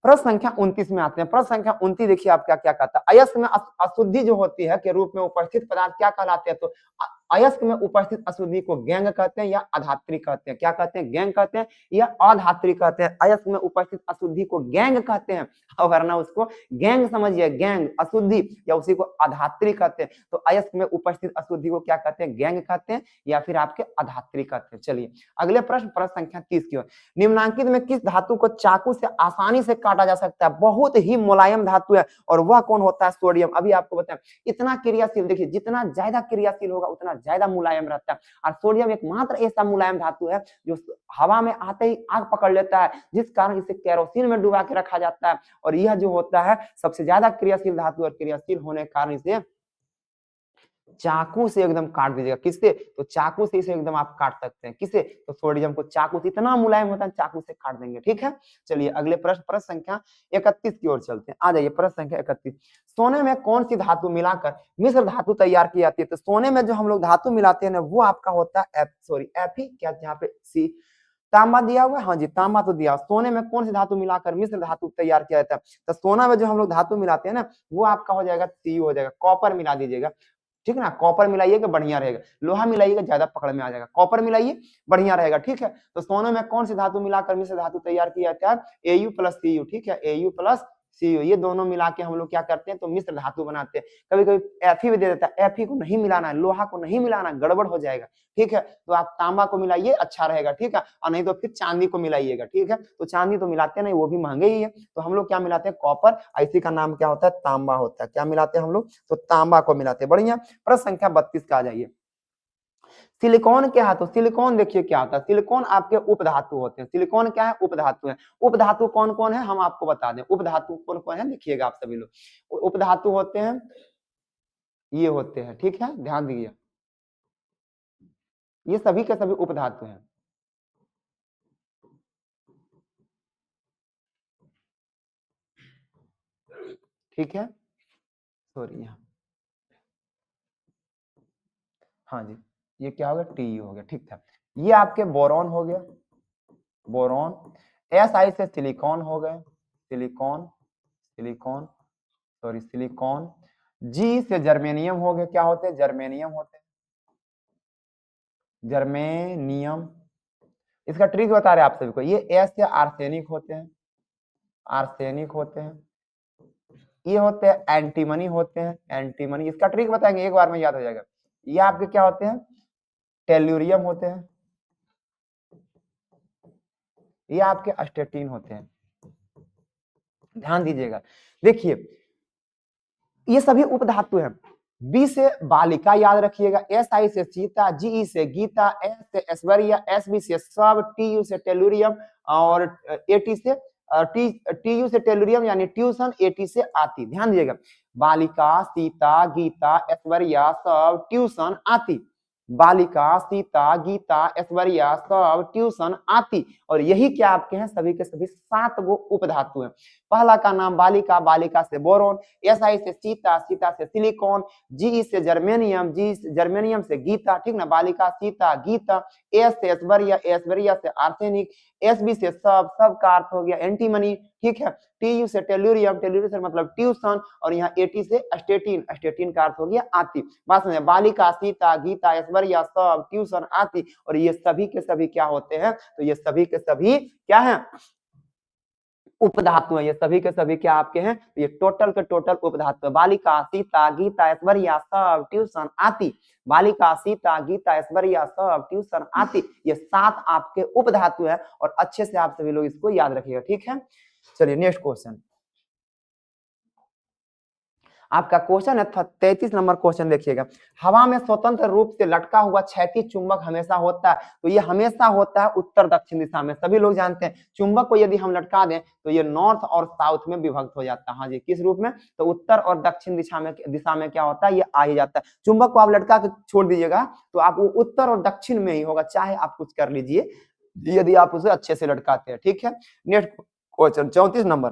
प्रश्न संख्या 29 में आते हैं। प्रश्न संख्या 29 देखिए आप क्या क्या कहता है, अयस्क में अशुद्धि जो होती है के रूप में उपस्थित पदार्थ क्या कहलाते हैं? तो अयस्क में उपस्थित अशुद्धि को गैंग कहते हैं या अधात्री कहते हैं? क्या कहते हैं? गैंग कहते हैं या अधात्री कहते हैं? अयस्क में उपस्थित अशुद्धि को गैंग कहते हैं, और वरना उसको गैंग समझिए, गैंग अशुद्धि, या उसी को अधात्री कहते हैं। तो अयस्क में उपस्थित अशुद्धि को क्या कहते हैं? गैंग कहते हैं, या फिर आपके अधात्री कहते हैं। चलिए अगले प्रश्न, प्रश्न संख्या 30 की ओर, निम्नांकित में किस धातु को चाकू से आसानी से काटा जा सकता है? बहुत ही मुलायम धातु है, और वह कौन होता है? सोडियम। अभी आपको बताएं, इतना क्रियाशील, देखिए जितना ज्यादा क्रियाशील होगा उतना ज्यादा मुलायम रहता है, और सोडियम एकमात्र ऐसा मुलायम धातु है जो हवा में आते ही आग पकड़ लेता है, जिस कारण इसे केरोसिन में डुबा के रखा जाता है। और यह जो होता है सबसे ज्यादा क्रियाशील धातु, और क्रियाशील होने के कारण इसे चाकू से एकदम काट दीजिएगा। किससे? तो चाकू से इसे एकदम आप काट सकते हैं। किसे? तो सोडियम को चाकू से, इतना मुलायम होता है, चाकू से काट देंगे। ठीक है, चलिए अगले प्रश्न, प्रश्न संख्या 31 की ओर चलते हैं। आ जाइए, प्रश्न संख्या 31, सोने में कौन सी धातु मिलाकर मिश्र धातु तैयार की जाती है? तो सोने में जो हम लोग धातु मिलाते हैं ना, वो आपका होता है Fe, क्या यहाँ पे C, तांबा दिया हुआ है, हाँ जी तांबा तो दिया। सोने में कौन सी धातु मिलाकर मिश्र धातु तैयार किया जाता है? तो सोना में जो हम लोग धातु मिलाते हैं ना, वो आपका हो जाएगा Cu हो जाएगा। कॉपर मिला दीजिएगा, ठीक है ना, कॉपर मिलाइएगा बढ़िया रहेगा। लोहा मिलाइएगा ज्यादा पकड़ में आ जाएगा, कॉपर मिलाइए बढ़िया रहेगा, ठीक है। तो सोने में कौन सी धातु मिलाकर मिश्र धातु तैयार किया जाता है? Au प्लस Cu, ठीक है, Au प्लस Cu, ये दोनों मिला के हम लोग क्या करते हैं? तो मिश्र धातु बनाते हैं। कभी कभी Fe भी दे देता है, Fe को नहीं मिलाना है, लोहा को नहीं मिलाना, गड़बड़ हो जाएगा, ठीक है। तो आप तांबा को मिलाइए, अच्छा रहेगा, ठीक है, और नहीं तो फिर चांदी को मिलाइएगा, ठीक है। तो चांदी तो मिलाते नहीं, वो भी महंगे ही है, तो हम लोग क्या मिलाते हैं? कॉपर। इसी का नाम क्या होता है? तांबा होता है। क्या मिलाते हैं हम लोग? तो तांबा को मिलाते हैं। बढ़िया। प्रश्न संख्या 32 का आ जाइए। सिलिकॉन क्या है? तो सिलिकॉन देखिए क्या होता है, सिलिकॉन आपके उपधातु होते हैं। सिलिकॉन क्या है? उपधातु है। उपधातु कौन कौन है हम आपको बता दें। उपधातु कौन कौन है देखिएगा आप सभी लोग। उपधातु होते हैं, ये होते हैं, ठीक है, ध्यान दीजिए, ये सभी के सभी उपधातु हैं। ठीक है, सॉरी यहाँ, हाँ जी, ये क्या हो गया? टी हो गया, ठीक था। ये आपके बोरॉन हो गया, बोरॉन। एस आई से सिलिकॉन हो गए, सिलिकॉन, सिलिकॉन, सॉरी सिलिकॉन। जी से जर्मेनियम हो गए, क्या होते हैं? जर्मेनियम होते हैं, जर्मेनियम। इसका ट्रिक बता रहे हैं आप सभी को। ये एस से आर्सेनिक होते हैं, आर्सेनिक होते हैं। ये होते हैं एंटीमनी होते हैं, एंटीमनी। इसका ट्रिक बताएंगे, एक बार में याद हो जाएगा। ये आपके क्या होते हैं? टेल्यूरियम होते हैं। ये आपके अस्टेटीन होते हैं, ध्यान दीजिएगा। देखिए ये सभी उपधातु हैं। बी से बालिका याद रखिएगा, एस आई से सीता, जी से गीता, एस से ऐश्वर्या, एस बी से सब, टी यू से टेलुरियम, और एटी से टी यू से टेलुरियम यानी ट्यूशन, एटी से आती। ध्यान दीजिएगा, बालिका, सीता, गीता, ऐश्वर्या, सब, ट्यूशन, आती। बालिका, सीता, गीता, ऐश्वर्या, सब, ट्यूशन, आती। और यही क्या आपके हैं? सभी के सभी 7 गो उपधातु हैं। पहला का नाम बालिका, बालिका से बोरोन, एस आई से सीता, सीता से सिलिकॉन, जी से जर्मेनियम, जी जर्मेनियम से गीता, ठीक ना, बालिका, सीता, गीता। एस से ऐश्वर्या, ऐश्वर्या से आर्सेनिक, एस बी से सब, सब का अर्थ हो गया एंटीमनी, ठीक है। टी यू से टेल्यूरियम, टेल्यूरियम से मतलब ट्यूशन, और यहाँ एटी से अस्टेटीन, अस्टेटीन का अर्थ हो गया आती। बात समझे, बालिका, सीता, गीता, ऐश्वर्या, सब, ट्यूशन, आती। और ये सभी के सभी क्या होते हैं? तो ये सभी के सभी क्या है? उपधातु है। ये सभी के सभी क्या आपके हैं? ये टोटल के टोटल उपधातु है। बालिका, सीता, गीता, ऐश्वर्या, सब, ट्यूशन, आती। बालिका, सीता, गीता, ऐश्वर्या, सब, ट्यूशन, आती। ये 7 आपके उपधातु है, और अच्छे से आप सभी लोग इसको याद रखिएगा, ठीक है। चलिए नेक्स्ट क्वेश्चन, आपका क्वेश्चन है 33 नंबर क्वेश्चन देखिएगा। हवा में स्वतंत्र रूप से लटका हुआ क्षैतिज चुंबक हमेशा होता है। तो ये हमेशा होता है उत्तर दक्षिण दिशा में। सभी लोग जानते हैं चुंबक को यदि हम लटका दें तो ये नॉर्थ और साउथ में विभक्त हो जाता है। हाँ जी, किस रूप में? तो उत्तर और दक्षिण दिशा में क्या होता है? ये आ ही जाता है। चुंबक को आप लटका के छोड़ दीजिएगा तो आप वो उत्तर और दक्षिण में ही होगा, चाहे आप कुछ कर लीजिए, यदि आप उसे अच्छे से लटकाते हैं, ठीक है। नेक्स्ट क्वेश्चन 34 नंबर,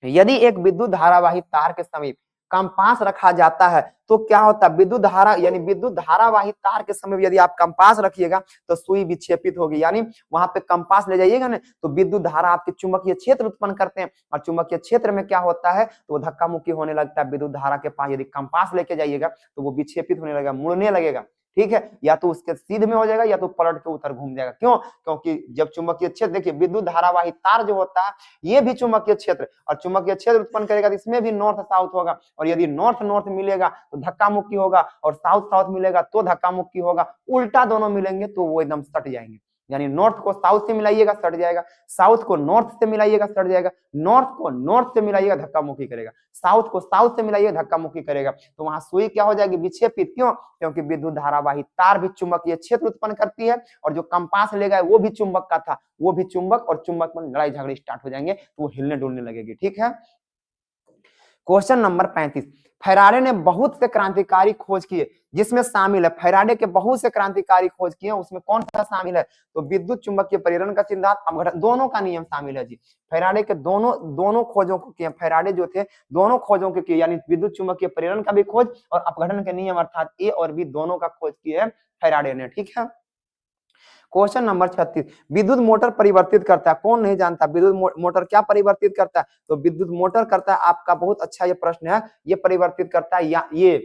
यदि एक विद्युत धारावाही तार के समीप कंपास रखा जाता है तो क्या होता है? विद्युत धारा यानी विद्युत धारावाही तार के समीप यदि आप कंपास रखिएगा तो सुई विक्षेपित होगी, यानी वहां पे कंपास ले जाइएगा ना तो विद्युत धारा आपके चुंबकीय क्षेत्र उत्पन्न करते हैं, और चुंबकीय क्षेत्र में क्या होता है? तो वो धक्का मुक्की होने लगता है विद्युत धारा के पास। यदि कंपास लेके जाइएगा तो वो विक्षेपित होने लगेगा, मुड़ने लगेगा, ठीक है, या तो उसके सीधे में हो जाएगा या तो पलट के उधर घूम जाएगा। क्यों? क्योंकि जब चुंबकीय क्षेत्र, देखिए विद्युत धारावाही तार जो होता है ये भी चुंबकीय क्षेत्र, और चुंबकीय क्षेत्र उत्पन्न करेगा तो इसमें भी नॉर्थ साउथ होगा, और यदि नॉर्थ नॉर्थ मिलेगा तो धक्का मुक्की होगा, और साउथ साउथ मिलेगा तो धक्का मुक्की होगा। उल्टा दोनों मिलेंगे तो वो एकदम सट जाएंगे। यानी नॉर्थ को साउथ से मिलाइएगा सट जाएगा, साउथ को नॉर्थ से मिलाइएगा सट जाएगा, नॉर्थ को नॉर्थ से मिलाइएगा धक्का मुक्की करेगा, साउथ को साउथ से मिलाइएगा धक्का मुक्की करेगा। तो वहां सुई क्या हो जाएगी? विक्षेपित। क्यों? क्योंकि विद्युत धारावाही तार भी चुंबकीय क्षेत्र उत्पन्न करती है, और जो कंपास लेगा वो भी चुंबक का था, वो भी चुंबक, और चुंबक में लड़ाई झगड़े स्टार्ट हो जाएंगे तो वो हिलने डुलने लगेगी, ठीक है। क्वेश्चन नंबर 35, फैराडे ने बहुत से क्रांतिकारी खोज किए जिसमें शामिल है, फैराडे के बहुत से क्रांतिकारी खोज किए, उसमें कौन सा शामिल है? तो विद्युत चुंबकीय प्रेरण का सिद्धांत, अपघटन, दोनों का नियम शामिल है जी। फैराडे के दोनों खोजों को किए, फैराडे जो थे दोनों खोजों के किए, यानी विद्युत चुंबकीय प्रेरण का भी खोज और अपघटन के नियम अर्थात ए और बी दोनों का खोज किए है फैराडे ने, ठीक है। क्वेश्चन नंबर 36, विद्युत मोटर परिवर्तित करता है, कौन नहीं जानता विद्युत मोटर क्या परिवर्तित करता है? तो विद्युत मोटर करता है, आपका बहुत अच्छा ये प्रश्न है, ये परिवर्तित करता है या ये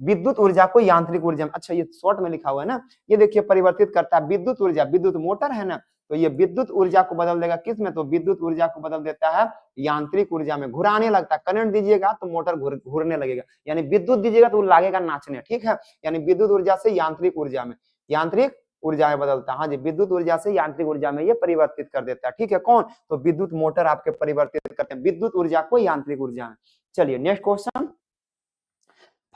विद्युत ऊर्जा को यांत्रिक ऊर्जा में। अच्छा ये शॉर्ट में लिखा हुआ है ना, ये देखिए परिवर्तित करता है विद्युत ऊर्जा, विद्युत मोटर है ना, तो ये विद्युत ऊर्जा को बदल देगा किस में? तो विद्युत ऊर्जा को बदल देता है यांत्रिक ऊर्जा में, घुराने लगता है। करंट दीजिएगा तो मोटर घूरने लगेगा, यानी विद्युत दीजिएगा तो लागेगा नाचने, ठीक है, यानी विद्युत ऊर्जा से यांत्रिक ऊर्जा में, यांत्रिक ऊर्जा में बदलता है। हाँ जी, विद्युत ऊर्जा से यांत्रिक ऊर्जा में ये परिवर्तित कर देता है, ठीक है। कौन? तो विद्युत मोटर आपके परिवर्तित करते हैं विद्युत ऊर्जा को यांत्रिक ऊर्जा में। चलिए नेक्स्ट क्वेश्चन,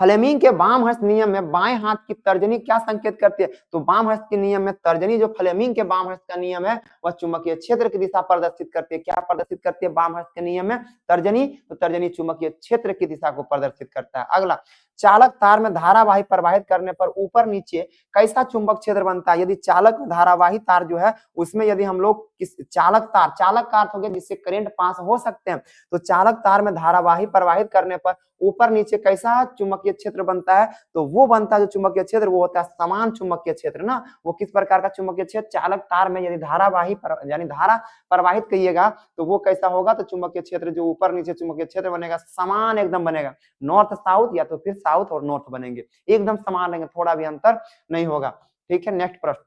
फ्लेमिंग के वाम हस्त नियम में बाएं हाथ की तर्जनी क्या संकेत करती है? तो वाम हस्त के नियम में तर्जनी, जो फ्लेमिंग के वाम हस्त का नियम है, वह चुंबकीय क्षेत्र की दिशा प्रदर्शित करती है। क्या प्रदर्शित करती है वाम हस्त के नियम में? तर्जनी। तो तर्जनी चुंबकीय क्षेत्र की दिशा को प्रदर्शित करता है। अगला, चालक तार में धारावाही प्रवाहित करने पर ऊपर नीचे कैसा चुंबक क्षेत्र बनता है? यदि चालक धारावाही तार जो है उसमें यदि हम लोग किस चालक तार, चालक का अर्थ हो गया जिससे करंट पास हो सकते हैं, तो चालक तार में धारावाही प्रवाहित करने पर ऊपर नीचे कैसा चुंबकीय क्षेत्र बनता है? तो वो बनता है जो चुंबकीय क्षेत्र वो होता है समान चुंबकीय क्षेत्र ना। वो किस प्रकार का चुंबकीय क्षेत्र? चालक तार में यदि धारावाही यानी धारा प्रवाहित करिएगा तो वो कैसा होगा? तो चुंबकीय क्षेत्र जो ऊपर नीचे चुंबकीय क्षेत्र बनेगा समान एकदम बनेगा, नॉर्थ साउथ या तो फिर साउथ और नॉर्थ बनेंगे, एकदम समान रहेंगे, थोड़ा भी अंतर नहीं होगा, ठीक है। नेक्स्ट प्रश्न,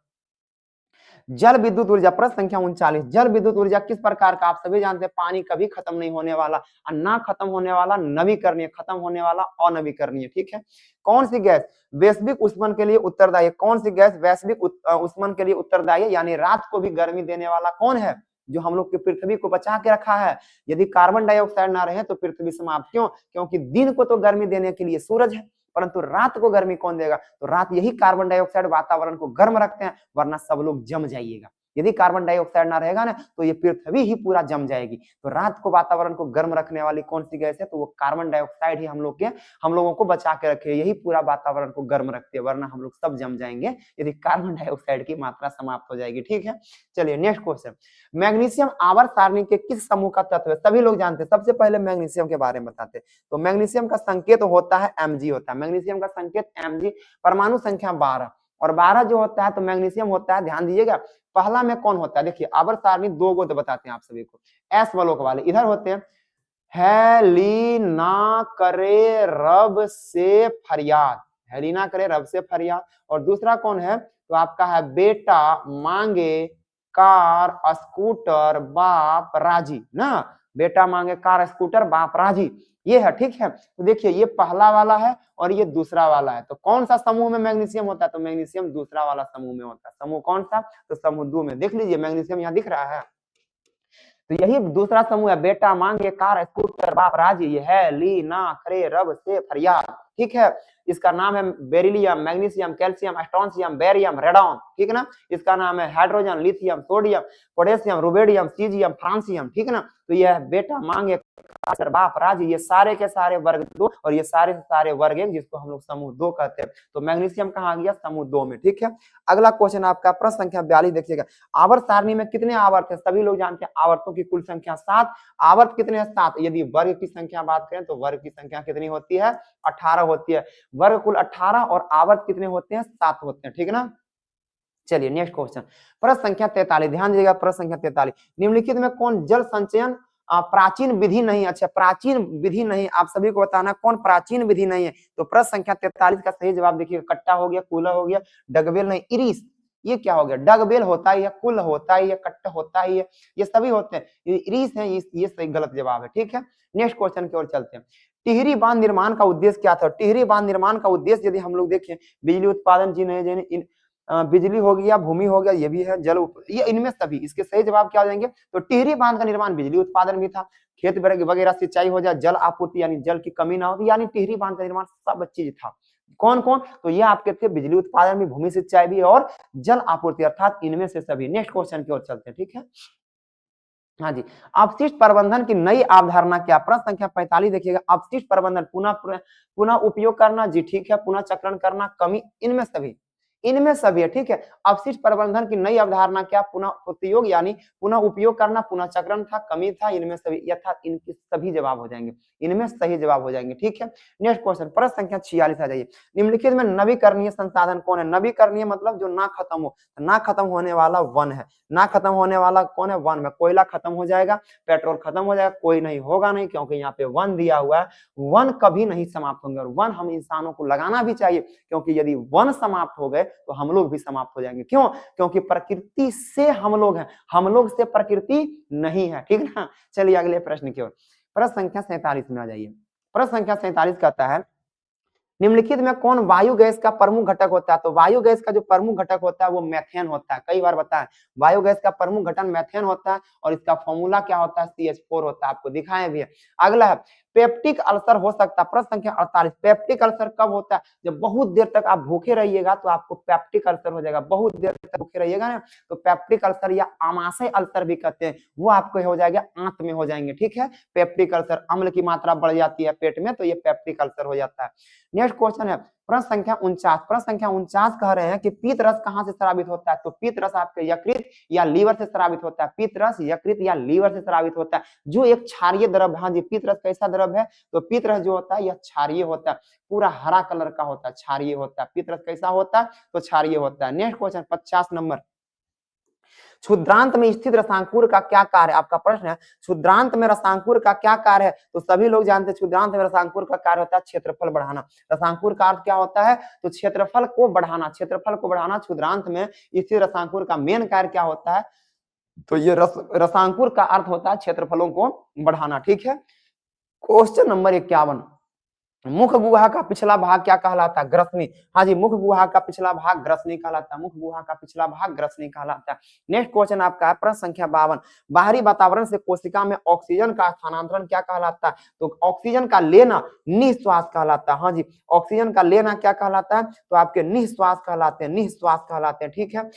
जल विद्युत ऊर्जा, प्रश्न संख्या 39, जल विद्युत ऊर्जा किस प्रकार का? आप सभी जानते हैं पानी कभी खत्म नहीं होने वाला, और ना खत्म होने वाला नवीकरणीय, खत्म होने वाला अनवीकरणीय, ठीक है। कौन सी गैस वैश्विक उष्मन के लिए उत्तरदायी है? कौन सी गैस वैश्विक उष्मन के लिए उत्तरदायी है, यानी रात को भी गर्मी देने वाला कौन है? जो हम लोग की पृथ्वी को बचा के रखा है। यदि कार्बन डाइऑक्साइड ना रहे तो पृथ्वी समाप्त। क्यों? क्योंकि दिन को तो गर्मी देने के लिए सूरज है, परंतु रात को गर्मी कौन देगा? तो रात यही कार्बन डाइऑक्साइड वातावरण को गर्म रखते हैं, वरना सब लोग जम जाइएगा। यदि कार्बन डाइऑक्साइड ना रहेगा ना तो ये पृथ्वी ही पूरा जम जाएगी। तो रात को वातावरण को गर्म रखने वाली कौन सी गैस है? तो वो कार्बन डाइऑक्साइड ही हम लोगों को बचा के रखे, यही पूरा वातावरण को गर्म रखती है, वरना हम लोग सब जम जाएंगे यदि कार्बन डाइऑक्साइड की मात्रा समाप्त हो जाएगी, ठीक है। चलिए नेक्स्ट क्वेश्चन, मैग्नीशियम आवर्त सारणी के किस समूह का तत्व है? सभी लोग जानते हैं। सबसे पहले मैग्नीशियम के बारे में बताते हैं। तो मैग्नीशियम का संकेत होता है Mg होता है, मैग्नीशियम का संकेत Mg, परमाणु संख्या 12, और 12 जो होता है तो मैग्नीशियम होता है, ध्यान दीजिएगा। पहला में कौन होता है? देखिए आवर्त सारणी दो को तो बताते हैं आप सभी को, एस वलोक वाले इधर होते हैं, हेलीना करे रब से फरियाद, हेलीना करे रब से फरियाद। और दूसरा कौन है? तो आपका है बेटा मांगे कार स्कूटर बाप राजी ना, बेटा मांगे कार स्कूटर बाप राजी, ये है, ठीक है। तो देखिए ये पहला वाला है और ये दूसरा वाला है, तो कौन सा समूह में मैग्नीशियम होता है? तो मैग्नीशियम दूसरा वाला समूह में होता है। समूह कौन सा? तो समूह 2 में, देख लीजिए मैग्नीशियम यहाँ दिख रहा है, तो यही दूसरा समूह है, बेटा मांगे कार स्कूटर बाप राजी, ये है ली ना करे रब से फरियाद, ठीक है। इसका नाम है beryllium, magnesium, calcium, strontium, barium, radon, ठीक है ना। इसका नाम है hydrogen, lithium, sodium, potassium, rubidium, caesium, francium, ठीक है ना। तो यह बेटा मांगे बाप राजी, ये सारे के सारे वर्ग 2 और ये सारे के सारे वर्ग 1, जिसको हम लोग समूह 2 कहते हैं। तो मैग्नीशियम कहाँ गया? समूह 2 में, ठीक है। अगला क्वेश्चन आपका प्रश्न संख्या 42 देखिएगा, आवर्त सारणी में कितने आवर्त है? सभी लोग जानते हैं आवर्तों की कुल संख्या 7, आवर्त कितने हैं? 7। यदि वर्ग की संख्या बात करें तो वर्ग की संख्या कितनी होती है? 18 होती है, वर्ग कुल 18 और आवर्त कितने होते हैं? 7 होते हैं, ठीक है ना। चलिए नेक्स्ट क्वेश्चन, प्रश्न संख्या 43, ध्यान दीजिएगा। प्रश्न संख्या 43, निम्नलिखित में कौन जल संचयन प्राचीन विधि नहीं? अच्छा प्राचीन विधि नहीं, आप सभी को बताना कौन प्राचीन विधि नहीं है। तो प्रश्न संख्या 43 का सही जवाब देखिए, कट्टा हो गया, कूला हो गया, डगबेल नहीं, इरिस। ये क्या हो गया? डगबेल होता ही है, कुल होता ही है, कट्टा होता ही है, ये सभी होते हैं, ये इरिस है, ये सही गलत जवाब है, ठीक है। नेक्स्ट क्वेश्चन की ओर चलते हैं, टिहरी बांध निर्माण का उद्देश्य क्या था? टिहरी बांध निर्माण का उद्देश्य यदि हम लोग देखें, बिजली उत्पादन जी नहीं, बिजली हो गया, भूमि हो गया, ये भी है, जल ये इनमें सभी, इसके सही जवाब क्या हो जाएंगे? तो टिहरी बांध का निर्माण बिजली उत्पादन भी था, खेत वगैरह सिंचाई हो जाए, जल आपूर्ति यानी जल की कमी ना हो, यानी टिहरी बांध का निर्माण सब चीज था। कौन कौन? तो ये आपके थे बिजली उत्पादन भी, भूमि सिंचाई भी और जल आपूर्ति, अर्थात इनमें से सभी। नेक्स्ट क्वेश्चन की ओर चलते हैं, ठीक है। हाँ जी, अपशिष्ट प्रबंधन की नई अवधारणा क्या? प्रश्न संख्या 45 देखिएगा, अपशिष्ट प्रबंधन पुनः उपयोग करना, जी ठीक है, पुनः चक्रण करना, कमी, इनमें सभी, इनमें सभी है, ठीक है। अपशिष्ट प्रबंधन की नई अवधारणा क्या? पुनः उपयोग, यानी पुनः उपयोग करना, पुनः चक्रण था, कमी था, इनमें सभी, यथा इनके सभी जवाब हो जाएंगे, इनमें सही जवाब हो जाएंगे, ठीक है। नेक्स्ट क्वेश्चन, प्रश्न संख्या 46 आ जाइए। निम्नलिखित में नवीकरणीय संसाधन कौन है? नवीकरणीय मतलब जो ना खत्म हो, ना खत्म होने वाला वन है। ना खत्म होने वाला कौन है? वन में कोयला खत्म हो जाएगा, पेट्रोल खत्म हो जाएगा, कोई नहीं होगा नहीं, क्योंकि यहाँ पे वन दिया हुआ है। वन कभी नहीं समाप्त होंगे, और वन हम इंसानों को लगाना भी चाहिए, क्योंकि यदि वन समाप्त हो गए तो हम लोग भी समाप्त हो जाएंगे। क्यों? क्योंकि प्रकृति से हम लोग हैं, हम लोग से प्रकृति नहीं है, ठीक ना। चलिए अगले प्रश्न की ओर, प्रश्न संख्या 47 में आ जाइए। प्रश्न संख्या 47 कहता है, निम्नलिखित में कौन वायु गैस का प्रमुख घटक होता है? तो वायु गैस का जो प्रमुख घटक होता है वो मेथेन होता है। कई बार बताया, वायु गैस का प्रमुख घटक मेथेन होता है, और इसका फॉर्मूला क्या होता है? CH4 होता है, आपको दिखाए भी है। अगला है, पेप्टिक अल्सर हो सकता है। प्रश्न संख्या 48, पेप्टिक अल्सर कब होता है? जब बहुत देर तक आप भूखे रहिएगा तो आपको पेप्टिक अल्सर हो जाएगा। बहुत देर तक भूखे रहिएगा ना तो पेप्टिक अल्सर या आमाशय अल्सर भी कहते हैं, वो आपको हो जाएगा, आंत में हो जाएंगे, ठीक है। पेप्टिक अल्सर, अम्ल की मात्रा बढ़ जाती है पेट में, तो ये पेप्टिक अल्सर हो जाता है। नेक्स्ट क्वेश्चन है प्रश्न संख्या 49। प्रश्न संख्या 49 कह रहे हैं कि पीत रस कहां से स्रावित होता है? तो पीत रस आपके यकृत या लीवर से स्रावित होता है। पीत रस यकृत या लीवर से स्रावित होता है, जो एक क्षारीय द्रव है। हाँ जी, पीत रस कैसा द्रव है? तो पीत रस जो होता है यह क्षारीय होता है, पूरा हरा कलर का होता है, क्षारीय होता है। पीत रस कैसा होता है? तो क्षारीय होता है। नेक्स्ट क्वेश्चन 50 नंबर, क्षुद्रांत में स्थित रसांकुर का क्या कार्य? आपका प्रश्न है, क्षुद्रांत में रसांकुर का क्या कार्य है? तो सभी लोग जानते हैं क्षुद्रांत में रसांकुर का कार्य होता है क्षेत्रफल बढ़ाना। रसांकुर का अर्थ क्या होता है? तो क्षेत्रफल को बढ़ाना, क्षेत्रफल को बढ़ाना क्षुद्रांत में स्थित रसांकुर का मेन कार्य क्या होता है? तो ये रसांकुर का अर्थ होता है क्षेत्रफलों को बढ़ाना, ठीक है। क्वेश्चन नंबर 51, मुख गुहा का पिछला भाग क्या कहलाता है? ग्रसनी। हाँ जी, मुख गुहा का पिछला भाग ग्रसनी कहलाता है, मुख गुहा का पिछला भाग ग्रसनी कहलाता है। नेक्स्ट क्वेश्चन आपका है प्रश्न संख्या 52, बाहरी वातावरण से कोशिका में ऑक्सीजन का स्थानांतरण क्या कहलाता है? तो ऑक्सीजन का लेना निःश्वास कहलाता है। हाँ जी, ऑक्सीजन का लेना क्या कहलाता है? तो आपके निःश्वास कहलाते हैं, निःश्वास कहलाते हैं, ठीक है।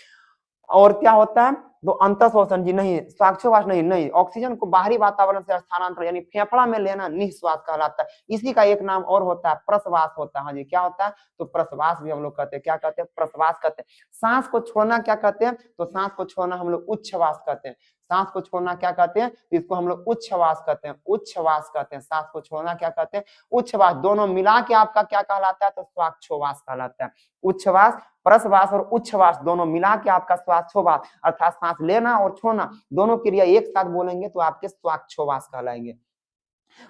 और क्या होता है? तो अंतःश्वसन जी नहीं, श्वासोच्छ्वास नहीं, नहीं, ऑक्सीजन को बाहरी वातावरण से स्थानांतरण यानी फेफड़ा में लेना निःश्वास कहलाता है। इसी का एक नाम और होता है, प्रश्वास होता है। हाँ जी, क्या होता है? तो प्रश्वास भी हम लोग कहते हैं, क्या कहते हैं? प्रश्वास कहते हैं। सांस को छोड़ना क्या कहते हैं? तो सांस को छोड़ना हम लोग उच्छ्वास कहते हैं। सांस को छोड़ना क्या कहते हैं? तो इसको हम लोग उच्छ्वास कहते हैं, उच्छ्वास कहते हैं। सांस को छोड़ना क्या कहते हैं? उच्छ्वास। दोनों मिला के आपका क्या कहलाता है? तो श्वासोच्छ्वास कहलाता है। उच्छ्वास, प्रश्वास और उच्छ्वास दोनों मिला के आपका श्वासोच्छ्वास, अर्थात सांस लेना और छोड़ना दोनों क्रिया एक साथ बोलेंगे तो आपके श्वासोच्छ्वास कहलाएंगे।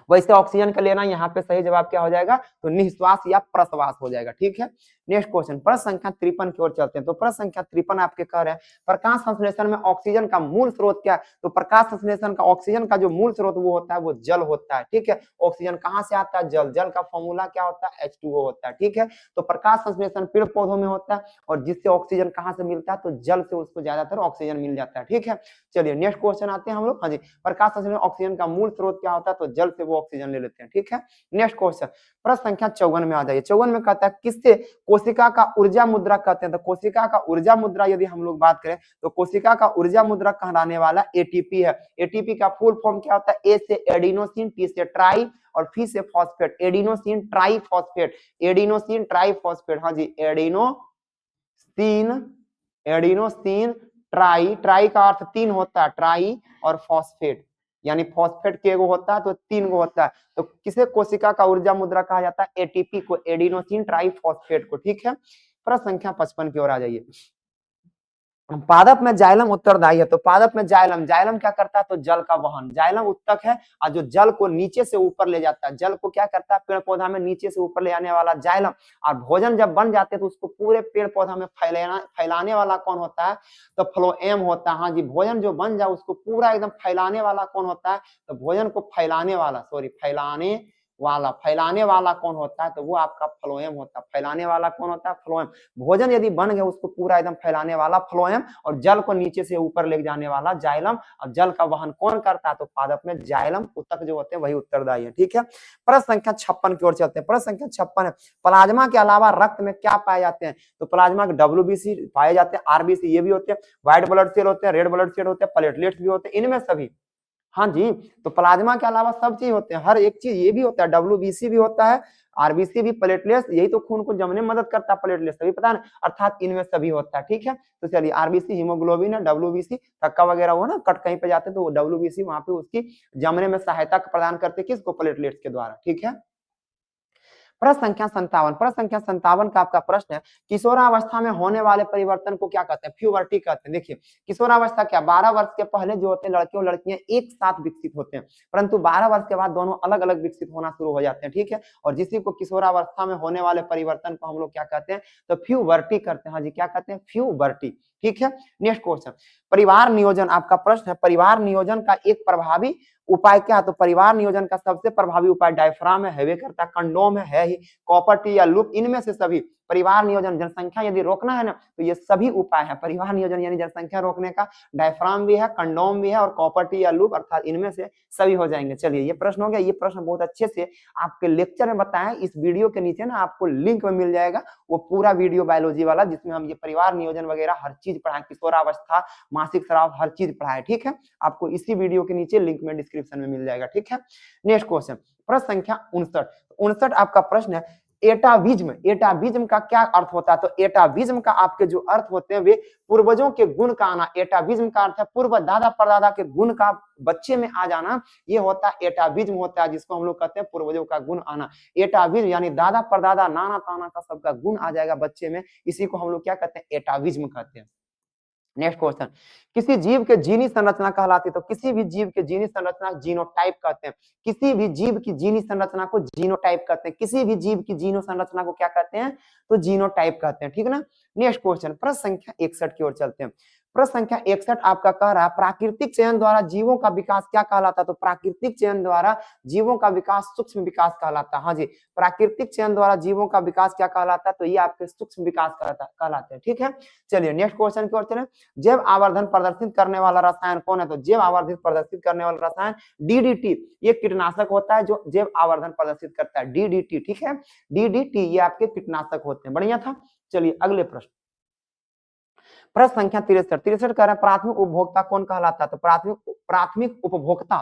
वैसे ऑक्सीजन का लेना यहाँ पे सही जवाब क्या हो जाएगा? तो निःश्वास या प्रश्वास हो जाएगा, ठीक है। नेक्स्ट क्वेश्चन प्रश्न संख्या 53 की ओर चलते हैं। तो प्रश्न संख्या 53 आपके कह रहे हैं, प्रकाश संश्लेषण में ऑक्सीजन का मूल स्रोत क्या है? तो प्रकाश संश्लेषण का ऑक्सीजन का जो मूल स्रोत वो होता है वो जल होता है, ठीक है। ऑक्सीजन कहाँ से आता है? जल। जल का फॉर्मूला क्या होता है? H2O होता है, ठीक है। तो प्रकाश संश्लेषण पेड़ पौधों में होता है, और जिससे ऑक्सीजन कहाँ से मिलता है? तो जल से उसको ज्यादातर ऑक्सीजन मिल जाता है, ठीक है। चलिए नेक्स्ट क्वेश्चन आते हैं हम लोग। हाँ जी, प्रकाश संश्लेषण ऑक्सीजन का मूल स्रोत क्या होता है? तो जल से वो ऑक्सीजन ले लेते हैं, ठीक है। नेक्स्ट क्वेश्चन प्रश्न संख्या 54 में आ जाइए। 54 में कहता है किससे कोशिका का ऊर्जा मुद्रा कहते हैं? तो कोशिका का ऊर्जा मुद्रा यदि हम लोग बात करें तो कोशिका का ऊर्जा मुद्रा कहलाने वाला एटीपी है। एटीपी का फुल फॉर्म क्या होता है? ए से एडिनोसिन, टी से ट्राई और फी से phosphate, adenosine triphosphate, adenosine triphosphate. हाँ जी, एडिनोसिन ट्राई, ट्राई का अर्थ 3 होता है, ट्राई और फॉस्फेट यानी फॉस्फेट के एगो होता है तो 3 गो होता है। तो किसे कोशिका का ऊर्जा मुद्रा कहा जाता है? एटीपी को, एडिनोसिन ट्राइफॉस्फेट को, ठीक है। प्रश्न संख्या 55 की ओर आ जाइए। पादप में जाइलम उत्तरदायी है। तो पादप में जाइलम, जाइलम क्या करता है? तो जल का वहन। जाइलम उत्तक है और जो जल को नीचे से ऊपर ले जाता है। जल को क्या करता है? पेड़ पौधा में नीचे से ऊपर ले आने वाला जाइलम। और भोजन जब बन जाते हैं तो उसको पूरे पेड़ पौधा में फैलाने वाला कौन होता है? तो फ्लोएम होता है। हाँ जी, भोजन जो बन जाए उसको पूरा एकदम फैलाने वाला कौन होता है? तो भोजन को फैलाने वाला कौन होता है? तो वो आपका फ्लोएम होता है। फैलाने वाला कौन होता है? फ्लोएम। भोजन यदि बन गया उसको पूरा एकदम फैलाने वाला फ्लोएम, और जल को नीचे से ऊपर ले जाने वाला जाइलम। और जल का वहन कौन करता है? तो पादप में जाइलम उत्तक जो होते हैं वही उत्तरदायी है, ठीक है। प्रश्न संख्या 56 की ओर चलते हैं। प्रश्न संख्या 56 है, प्लाज्मा के अलावा रक्त में क्या पाए जाते हैं? तो प्लाज्मा के WBC पाए जाते हैं, RBC ये भी होते हैं, व्हाइट ब्लड सेल होते हैं, रेड ब्लड सेल होते हैं, प्लेटलेट्स भी होते हैं, इनमें सभी हाँ जी, तो प्लाज्मा के अलावा सब चीज होते हैं, हर एक चीज ये भी होता है, डब्ल्यूबीसी भी होता है, आरबीसी भी, प्लेटलेट्स, यही तो खून को जमने में मदद करता है, प्लेटलेट्स सभी पता है ना, अर्थात इनमें सभी होता है। ठीक है, तो चलिए आरबीसी हीमोग्लोबिन है, डब्ल्यूबीसी थक्का वगैरह हो ना, कट कहीं पे जाते हैं तो वो डब्ल्यूबीसी वहां पे उसकी जमने में सहायता प्रदान करते किसको, प्लेटलेट्स के द्वारा। ठीक है, प्रश्न संख्या 57 का आपका प्रश्न है, किशोरावस्था में होने वाले परिवर्तन को क्या कहते हैं, प्यूबर्टी कहते हैं। देखिए किशोरावस्था क्या, 12 वर्ष के पहले जो होते हैं लड़के और लड़कियां एक साथ विकसित होते हैं, परंतु 12 वर्ष के बाद दोनों अलग अलग विकसित होना शुरू हो जाते हैं। ठीक है, और जिसी को किशोरावस्था में होने वाले परिवर्तन को हम लोग क्या कहते हैं, तो प्यूबर्टी करते हैं। हाँ जी, क्या कहते हैं, प्यूबर्टी। ठीक है, नेक्स्ट क्वेश्चन, परिवार नियोजन आपका प्रश्न है, परिवार नियोजन का एक प्रभावी उपाय क्या है, तो परिवार नियोजन का सबसे प्रभावी उपाय डायफ्राम है, हेवे करता, कंडोम है ही, कॉपर टी या लूप, इनमें से सभी परिवार नियोजन, जनसंख्या यदि रोकना है ना तो ये सभी उपाय है परिवार नियोजन यानी जनसंख्या रोकने का, डायफ्राम भी है, कंडोम भी है और कॉपर टी या लूप, अर्थात इनमें से सभी हो जाएंगे। चलिए ये प्रश्न हो गया, ये प्रश्न बहुत अच्छे से आपके लेक्चर में बताया, इस वीडियो के नीचे ना आपको लिंक में मिल जाएगा वो पूरा वीडियो बायोलॉजी वाला, जिसमें हम ये परिवार नियोजन वगैरह हर चीज पढ़ाए, किशोरावस्था, मासिक स्राव, हर चीज पढ़ाए। ठीक है, आपको इसी वीडियो के नीचे लिंक में डिस्क्रिप्शन में मिल जाएगा। ठीक है, नेक्स्ट क्वेश्चन, प्रश्न संख्या 59 आपका प्रश्न है, एटाविज्म, एटाविज्म का क्या अर्थ होता है, तो एटाविज्म का आपके जो अर्थ होते हैं वे पूर्वजों के गुण का आना, एटाविज्म का अर्थ है पूर्व दादा परदादा के गुण का बच्चे में आ जाना, ये होता है एटाविज्म होता है, जिसको हम लोग कहते हैं पूर्वजों का गुण आना। एटाविज्म यानी दादा परदादा नाना ताना का सबका गुण आ जाएगा बच्चे में, इसी को हम लोग क्या कहते हैं, एटाविज्म कहते हैं। नेक्स्ट क्वेश्चन, किसी जीव के जीनी संरचना कहलाती है, तो किसी भी जीव के जीनी संरचना जीनोटाइप कहते हैं, किसी भी जीव की जीनी संरचना को जीनोटाइप कहते हैं, किसी भी जीव की जीनो संरचना को क्या कहते हैं, तो जीनोटाइप कहते हैं। ठीक है ना, नेक्स्ट क्वेश्चन, प्रश्न संख्या 61 की ओर चलते हैं। प्रश्न संख्या 61 आपका कह रहा है, प्राकृतिक चयन द्वारा जीवों का विकास क्या कहलाता है, तो प्राकृतिक चयन द्वारा जीवों का विकास सूक्ष्म विकास कहलाता है। हाँ जी, प्राकृतिक चयन द्वारा जीवों का विकास क्या कहलाता है, तो ये आपके सूक्ष्म विकास कहलाते हैं। ठीक है, चलिए नेक्स्ट क्वेश्चन की ओर चलें, जैव आवर्धन प्रदर्शित करने वाला रसायन कौन है, तो जैव आवर्धित प्रदर्शित करने वाला रसायन डीडीटी, ये कीटनाशक होता है जो जैव आवर्धन प्रदर्शित करता है, डीडीटी। ठीक है, डीडीटी ये आपके कीटनाशक होते हैं। बढ़िया था, चलिए अगले प्रश्न, प्रश्न संख्या 63 कह रहा है, प्राथमिक उपभोक्ता कौन कहलाता है, तो प्राथमिक उपभोक्ता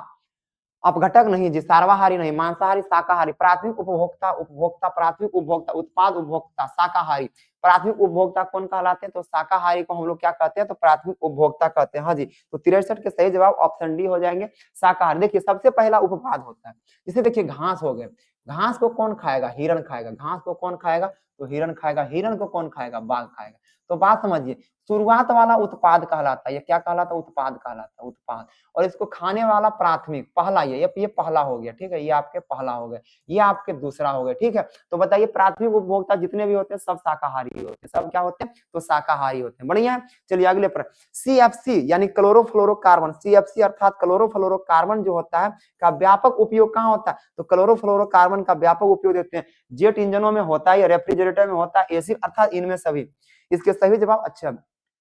अपघटक नहीं जी, सर्वाहारी नहीं, मांसाहारी शाकाहारी, प्राथमिक उपभोक्ता, उपभोक्ता, प्राथमिक उपभोक्ता, उत्पाद उपभोक्ता, शाकाहारी, प्राथमिक उपभोक्ता कौन कहलाते हैं, तो शाकाहारी को हम लोग क्या कहते हैं, तो प्राथमिक उपभोक्ता कहते हैं। हाँ जी, तो 63 के सही जवाब ऑप्शन डी हो जाएंगे, शाकाहारी। देखिए सबसे पहला उपपाद होता है, जैसे देखिए घास हो गए, घास को कौन खाएगा, हिरण खाएगा, घास को कौन खाएगा, तो हिरण खाएगा, हिरण को कौन खाएगा, बाघ खाएगा। तो बात समझिए, शुरुआत वाला उत्पाद कहलाता है, ये क्या कहलाता है, उत्पाद कहलाता है, उत्पाद, और इसको खाने वाला प्राथमिक, पहला ये पहला हो गया। ठीक है, ये आपके पहला हो गया, ये आपके दूसरा हो गया। ठीक है, तो बताइए प्राथमिक उपभोक्ता जितने भी होते हैं सब शाकाहारी होते हैं, सब क्या होते हैं, तो शाकाहारी होते हैं। बढ़िया है, चलिए अगले प्रश्न, सीएफसी यानी क्लोरोफ्लोरोकार्बन, सीएफसी अर्थात क्लोरोफ्लोरोकार्बन जो होता है का व्यापक उपयोग कहाँ होता है, तो क्लोरोफ्लोरोकार्बन का व्यापक उपयोग देते हैं जेट इंजनों में होता है, रेफ्रिजरेटर में होता है, एसी, अर्थात इनमें सभी। इसके सही जवाब, अच्छा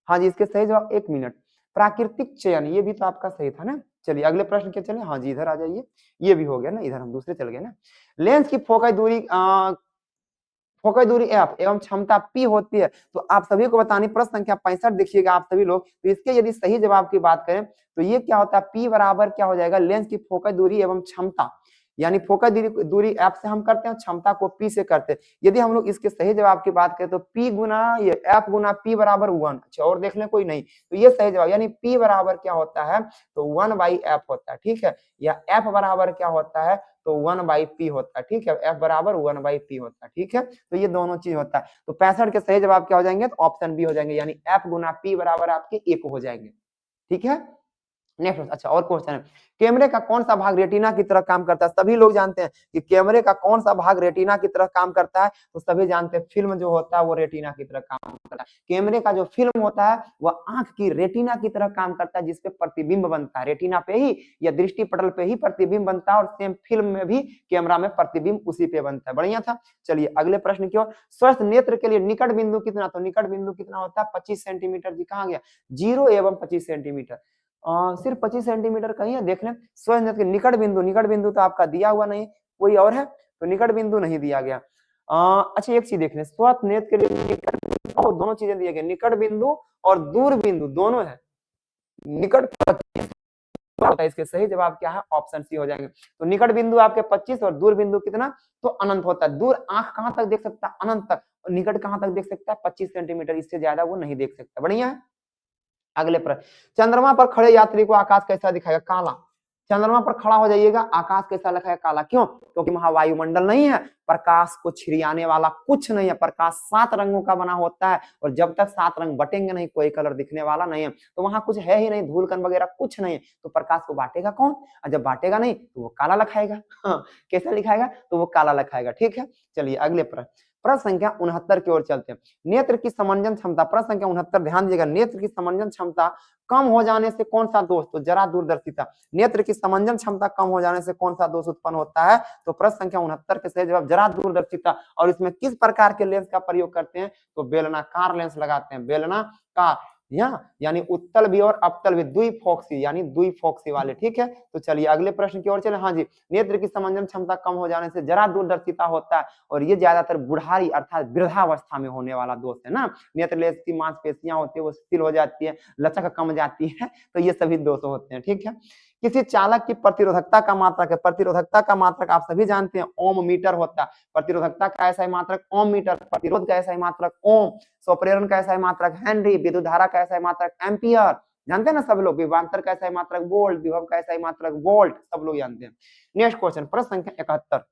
हाँ जी, इसके सही जवाब, एक मिनट, प्राकृतिक चयन, ये भी तो आपका सही था ना। चलिए अगले प्रश्न के चले, हाँ जी इधर आ जाइए, ये भी हो गया ना, इधर हम दूसरे चल गए ना। लेंस की फोकस दूरी फोकस दूरी एफ एवं क्षमता पी होती है, तो आप सभी को बतानी, प्रश्न संख्या 65 देखिएगा आप सभी लोग, तो इसके यदि सही जवाब की बात करें तो ये क्या होता है, पी बराबर क्या हो जाएगा, लेंस की फोकस दूरी एवं क्षमता, यानी फोकस दूरी एफ से हम करते हैं, क्षमता को पी से करते हैं। यदि हम लोग इसके सही जवाब की बात करें तो पी गुना ये एफ गुना पी बराबर 1। अच्छा और देख लें कोई नहीं, तो ये सही जवाब, यानी पी बराबर क्या होता है, तो 1/f होता है। ठीक है, या एफ बराबर क्या होता है, तो 1/p होता है। ठीक है, एफ बराबर 1/p होता है। ठीक है, तो ये दोनों चीज होता है, तो 65 के सही जवाब क्या हो जाएंगे, तो ऑप्शन बी हो जाएंगे, यानी एफ गुना पी बराबर आपके 1 हो जाएंगे। ठीक है, नेक्स्ट, अच्छा और क्वेश्चन है, कैमरे का कौन सा भाग रेटिना की तरह काम करता है, सभी लोग जानते हैं कि कैमरे का कौन सा भाग रेटिना की तरह काम करता है, तो सभी जानते हैं फिल्म जो होता है वो रेटिना की तरह काम करता है। कैमरे का जो फिल्म होता है वह आंख की रेटिना की तरह काम करता है, जिसपे प्रतिबिंब बनता है, रेटिना पे ही या दृष्टि पटल पे ही प्रतिबिंब बनता है, और सेम फिल्म में भी कैमरा में प्रतिबिंब उसी पे बनता है। बढ़िया था, चलिए अगले प्रश्न की ओर, स्वस्थ नेत्र के लिए निकट बिंदु कितना, तो निकट बिंदु कितना होता है, 25 सेंटीमीटर जी, कहाँ गया, 0 एवं 25 सेंटीमीटर, सिर्फ 25 सेंटीमीटर कहीं है, देख लें, स्वस्थ नेत्र के निकट बिंदु तो आपका दिया हुआ नहीं, कोई और है, तो निकट बिंदु नहीं दिया गया। अच्छा एक चीज देख लें, स्वस्थ नेत्र के लिए निकट बिंदु और दोनों चीजें दिए गए, निकट बिंदु और दूर बिंदु दोनों है, निकट होता है। इसके सही जवाब क्या है, ऑप्शन सी हो जाएंगे। तो निकट बिंदु आपके 25 और दूर बिंदु कितना, तो अनंत होता है। दूर आंख कहां तक देख सकता है, अनंत तक, और निकट कहां तक देख सकता है, 25 सेंटीमीटर, इससे ज्यादा वो नहीं देख सकता। बढ़िया है। अगले प्रश्न, चंद्रमा पर खड़े यात्री को आकाश कैसा दिखाएगा, काला। चंद्रमा पर खड़ा हो जाइएगा, आकाश कैसा लिखा है, काला। क्यों, क्योंकि वहां वायुमंडल नहीं है, प्रकाश को छिड़ियाने वाला कुछ नहीं है। प्रकाश 7 रंगों का बना होता है, और जब तक 7 रंग बटेंगे नहीं, कोई कलर दिखने वाला नहीं है। तो वहां कुछ है ही नहीं, धूल कण वगैरह कुछ नहीं है, तो प्रकाश को बांटेगा कौन, और जब बांटेगा नहीं तो वो काला लिखाएगा। हाँ, कैसा लिखाएगा, तो वो काला लिखाएगा। ठीक है, चलिए अगले प्रश्न, प्रश्न संख्या 69 की ओर चलते हैं। नेत्र की समंजन क्षमता, प्रश्न संख्या 69, ध्यान दीजिएगा। नेत्र की समंजन क्षमता कम हो जाने से कौन सा दोष, तो जरा दूरदर्शिता। नेत्र की समंजन क्षमता कम हो जाने से कौन सा दोष उत्पन्न होता है, तो प्रश्न संख्या 69 के सही जवाब जरा दूरदर्शिता। और इसमें किस प्रकार के लेंस का प्रयोग करते हैं, तो बेलनाकार लेंस लगाते हैं, बेलनाकार, यानी उत्तल भी और अपतल भी, द्विफोक्सी यानी द्विफोक्सी वाले। ठीक है, तो चलिए अगले प्रश्न की ओर चले। हाँ जी, नेत्र की समंजन क्षमता कम हो जाने से जरा दूरदर्शिता होता है, और ये ज्यादातर बुढ़ारी अर्थात वृद्धावस्था में होने वाला दोष है ना। नेत्र लेंस की मांसपेशियां होती है वो शिथिल हो जाती है, लचक कम जाती है, तो ये सभी दोष होते हैं। ठीक है, किसी चालक की प्रतिरोधकता का मात्रक है, प्रतिरोधकता का मात्रक आप सभी जानते हैं ओम मीटर होता है। प्रतिरोधकता का ऐसा ही मात्रक ओम मीटर, प्रतिरोध का ऐसा ही मात्रक ओम, स्वप्रेरण का ऐसा ही मात्रक हेनरी, विद्युत धारा का ऐसा ही मात्रक एम्पियर, जानते हैं ना सब लोग। विभवांतर का ऐसा ही मात्रक वोल्ट, विभव का ऐसा ही मात्रक वोल्ट, सब लोग जानते हैं। नेक्स्ट क्वेश्चन, प्रश्न संख्या 71,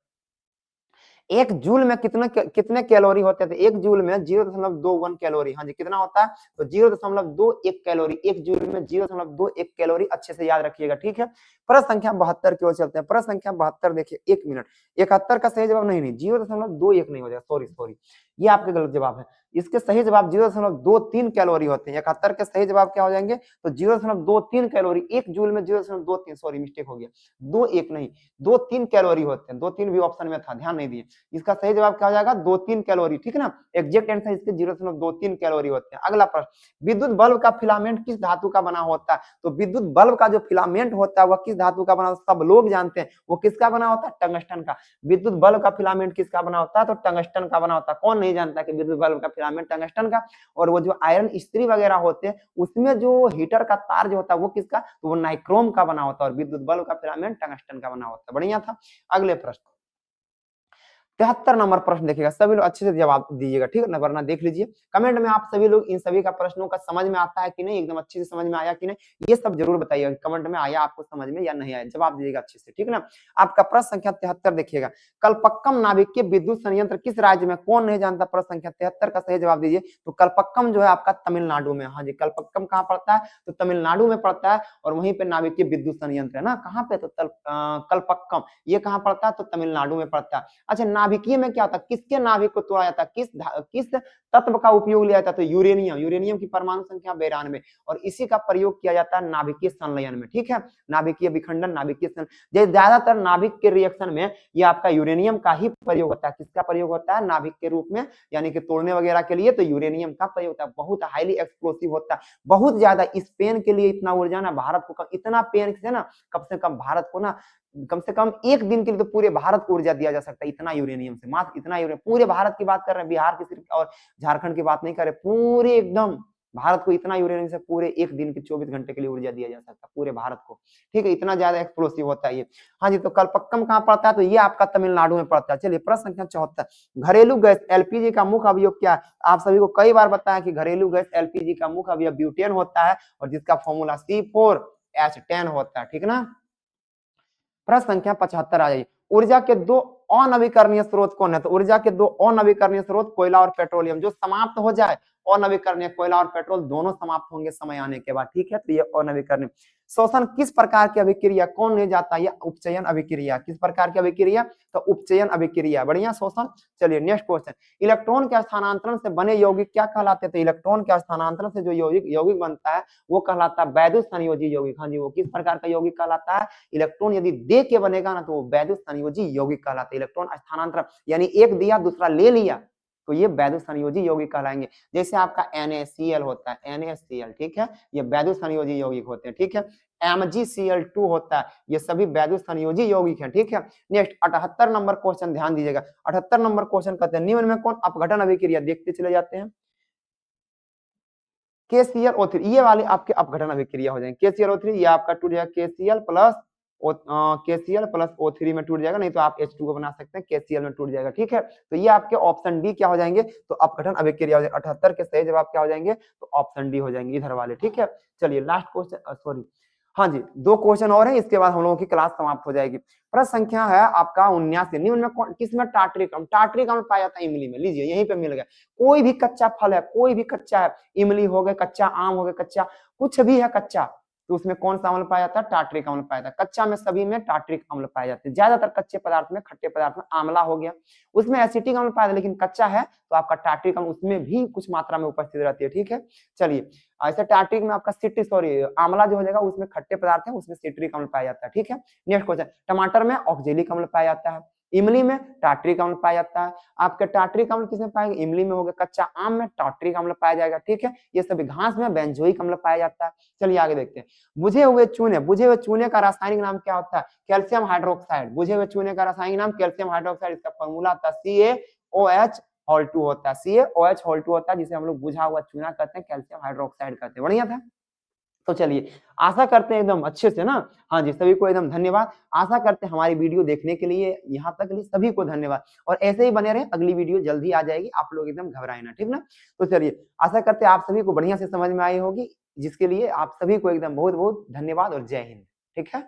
एक जूल में कितने कितने कैलोरी होते थे, एक जूल में 0.21 कैलोरी। हाँ जी, कितना होता है, तो 0.21 कैलोरी, एक जूल में 0.21 कैलोरी, अच्छे से याद रखिएगा। ठीक है, प्रश्न संख्या 72 की ओर चलते हैं। प्रश्न संख्या 72 देखिए, 1 मिनट, 71 का सही जवाब नहीं 0.21 नहीं हो जाएगा, सॉरी, ये आपके गलत जवाब है। इसके सही जवाब 0.23 कैलोरी होते हैं। 71 के सही जवाब क्या हो जाएंगे, तो 0.23 कैलोरी, एक जूल में 0.23, सॉरी मिस्टेक हो गया, 2-1 नहीं, 2-3 कैलोरी होते हैं। 2-3 भी ऑप्शन में था, ध्यान नहीं दिए। इसका सही जवाब क्या हो जाएगा, 2-3 कैलोरी। ठीक है ना, एग्जैक्ट आंसर इसके 0.23 कैलोरी होते हैं। अगला प्रश्न, विद्युत बल्ब का फिलामेंट किस धातु का बना होता है, तो विद्युत बल्ब का जो फिलामेंट होता है वह किस धातु का बना होता है, सब लोग जानते हैं वो किसका बना होता है, टंगस्टन का। विद्युत बल्ब का फिलामेंट किसका बना होता है, तो टंगस्टन का बना होता है। कौन नहीं जानता कि विद्युत बल्ब का फिलामेंट टंगस्टन का। और वो जो आयरन इस्त्री वगैरह होते हैं उसमें जो हीटर का तार जो होता है वो किसका, तो वो नाइक्रोम का बना होता है, और विद्युत बल्ब का फिलामेंट टंगस्टन का बना होता है। बढ़िया था। अगले प्रश्न, 73 नंबर प्रश्न देखिएगा, सभी लोग अच्छे से जवाब दीजिएगा, ठीक है ना, वरना देख लीजिए कमेंट में आप सभी लोग इन सभी का प्रश्नों का समझ में आता है कि नहीं, एकदम अच्छे से समझ में आया कि नहीं, ये सब जरूर बताइएगा कमेंट में, आया आपको समझ में या नहीं आया, जवाब दीजिएगा अच्छे से। ठीक है ना, आपका प्रश्न संख्या 73 देखिएगा, कल्पक्कम नाभिकीय विद्युत संयंत्र किस राज्य में, कौन नहीं जानता, प्रश्न संख्या 73 का सही जवाब दीजिए। तो कल्पक्कम जो है आपका तमिलनाडु में। हाँ जी, कल्पक्कम कहाँ पड़ता है, तो तमिलनाडु में पड़ता है, और वहीं पे नाभिकीय विद्युत संयंत्र है ना, कहाँ पे, तो कल्पक्कम, ये कहाँ पड़ता है, तो तमिलनाडु में पड़ता है। अच्छा, नाभिकीय में क्या होता है, किसके नाभिक को तोड़ा जाता है, किस तत्व का उपयोग लिया जाता है, तो यूरेनियम, यूरेनियम की परमाणु संख्या 92, और इसी का प्रयोग किया जाता है नाभिकीय संलयन में। ठीक है, नाभिकीय विखंडन, नाभिकीय ज्यादातर नाभिक के रिएक्शन में ये आपका यूरेनियम का ही प्रयोग होता है। किसका प्रयोग होता है, नाभिक के रूप में, यानी कि तोड़ने वगैरह के लिए तो यूरेनियम का प्रयोग होता है। बहुत हाईली एक्सप्लोसिव होता है, बहुत ज्यादा। इस पेन के लिए इतना ऊर्जा ना, भारत को इतना पेन से ना, कम से कम भारत को ना, कम से कम एक दिन के लिए तो पूरे भारत को ऊर्जा दिया जा सकता है, इतना यूरेनियम से, मात्र इतना यूरेनियम। पूरे भारत की बात कर रहे हैं, बिहार की सिर्फ और झारखंड की बात नहीं कर रहे, पूरे एकदम भारत को इतना यूरेनियम से पूरे एक दिन के 24 घंटे के लिए ऊर्जा दिया जा सकता है, पूरे भारत को। ठीक है, इतना ज्यादा एक्सप्लोसिव होता है ये। हाँ जी, तो कल्पक्कम कहाँ पड़ता है, तो ये आपका तमिलनाडु में पड़ता है। चलिए प्रश्न संख्या 74, घरेलू गैस एलपीजी का मुख्य अवयव क्या है। आप सभी को कई बार बताया कि घरेलू गैस एलपीजी का मुख्य अवयव ब्यूटेन होता है, और जिसका फॉर्मूला C4H10 होता है। ठीक है ना, प्रश्न संख्या 75 आ जाइए, ऊर्जा के दो अनवीकरणीय स्रोत कौन है, तो ऊर्जा के दो अनवीकरणीय स्रोत कोयला और पेट्रोलियम, जो समाप्त हो जाए, अनवीकरणीय, कोयला और पेट्रोल दोनों समाप्त होंगे समय आने के बाद। ठीक है, तो ये अनवीकरणीय। शोषण किस प्रकार की अभिक्रिया, कौन नहीं जाता, ये उपचयन अभिक्रिया, किस प्रकार की अभिक्रिया, तो उपचयन अभिक्रिया। बढ़िया, शोषण। चलिए नेक्स्ट क्वेश्चन, इलेक्ट्रॉन के स्थानांतरण से बने यौगिक क्या कहलाते हैं, तो इलेक्ट्रॉन के स्थानांतरण से जो यौगिक बनता है वो कहलाता है वैद्युत संयोजी यौगिक। हाँ जी, वो किस प्रकार का यौगिक कहलाता है, इलेक्ट्रॉन यदि दे के बनेगा ना तो वो वैद्युत संयोजी यौगिक कहलाता है। इलेक्ट्रॉन स्थानांतरण यानी एक दिया दूसरा ले लिया, तो ये वैद्युत संयोजी यौगिक कहलाएंगे। जैसे आपका NaCl होता है, NaCl, ठीक है, ये वैद्युत संयोजी यौगिक होते हैं। ठीक है, MgCl2 होता है, ये सभी वैद्युत संयोजी यौगिक हैं। ठीक है, नेक्स्ट 78 नंबर क्वेश्चन ध्यान दीजिएगा। 78 नंबर क्वेश्चन कहते हैं, निम्न में कौन अपघटन अभिक्रिया, देखते चले जाते हैं। KClO3 ये वाली आपके अपघटन अभिक्रिया हो जाएंगे। KClO3 ये आपका टूट जाएगा KCl plus KCl plus O3 में टूट जाएगा, नहीं तो आप H2 को बना सकते हैं, KCl में टूट जाएगा। ठीक है, तो ये आपके ऑप्शन डी क्या हो जाएंगे, तो अपघटन अभिक्रिया हो जाएगा। 78 के सही जवाब क्या हो जाएंगे, तो ऑप्शन डी हो जाएंगे इधर वाले। ठीक है, चलिए लास्ट क्वेश्चन, सॉरी हाँ जी 2 क्वेश्चन और हैं, इसके बाद हम लोगों की क्लास समाप्त हो जाएगी। प्रश्न संख्या है आपका 79, निम्न में किसमें टार्टरिक अम्ल, टार्टरिक अम्ल पाया जाता है इमली में। लीजिए यहीं पे मिल गया, कोई भी कच्चा फल है, कोई भी कच्चा है, इमली हो गए कच्चा, आम हो गए कच्चा, कुछ भी है कच्चा, तो उसमें कौन सा अम्ल पाया जाता है, टार्टरिक अम्ल पाया जाता है। कच्चा में सभी में टार्टरिक अम्ल पाए जाते हैं, ज्यादातर कच्चे पदार्थ में, खट्टे पदार्थ में आंवला हो गया, उसमें एसिटिक अम्ल पाया जाता है, लेकिन कच्चा है तो आपका टार्टरिक अम्ल उसमें भी कुछ मात्रा में उपस्थित रहती है। ठीक है, चलिए ऐसे टार्टरिक में आपका सिट्रिक, सॉरी आंवला जो हो जाएगा उसमें खट्टे पदार्थ है, उसमें सिट्रिक अम्ल पाया जाता है। ठीक है, नेक्स्ट क्वेश्चन, टमाटर में ऑक्जेलिक अम्ल पाया जाता है, इमली में टार्टरिक अम्ल पाया जाता है। आपके टार्टरिक अम्ल किसमें पाएंगे, इमली में हो गया, कच्चा आम में टार्टरिक अम्ल पाया जाएगा। ठीक है, ये सभी घास में बेंजोइक अम्ल पाया जाता है। चलिए आगे देखते हैं, बुझे हुए चूने का रासायनिक नाम क्या होता है, कैल्शियम हाइड्रोक्साइड। बुझे हुए चूने का रासायनिक नाम कैल्शियम हाइड्रोक्साइड, इसका फॉर्मूला होता है CaOH होता है, CaOH होता है, जिसे हम लोग बुझा हुआ चूना कहते हैं, कैल्शियम हाइड्रोक्साइड कहते हैं। बढ़िया था। तो चलिए आशा करते हैं एकदम अच्छे से ना, हाँ जी सभी को एकदम धन्यवाद। आशा करते हैं हमारी वीडियो देखने के लिए, यहाँ तक के लिए सभी को धन्यवाद, और ऐसे ही बने रहे, अगली वीडियो जल्दी आ जाएगी, आप लोग एकदम घबराए ना, ठीक ना। तो चलिए आशा करते हैं आप सभी को बढ़िया से समझ में आई होगी, जिसके लिए आप सभी को एकदम बहुत बहुत धन्यवाद और जय हिंद। ठीक है।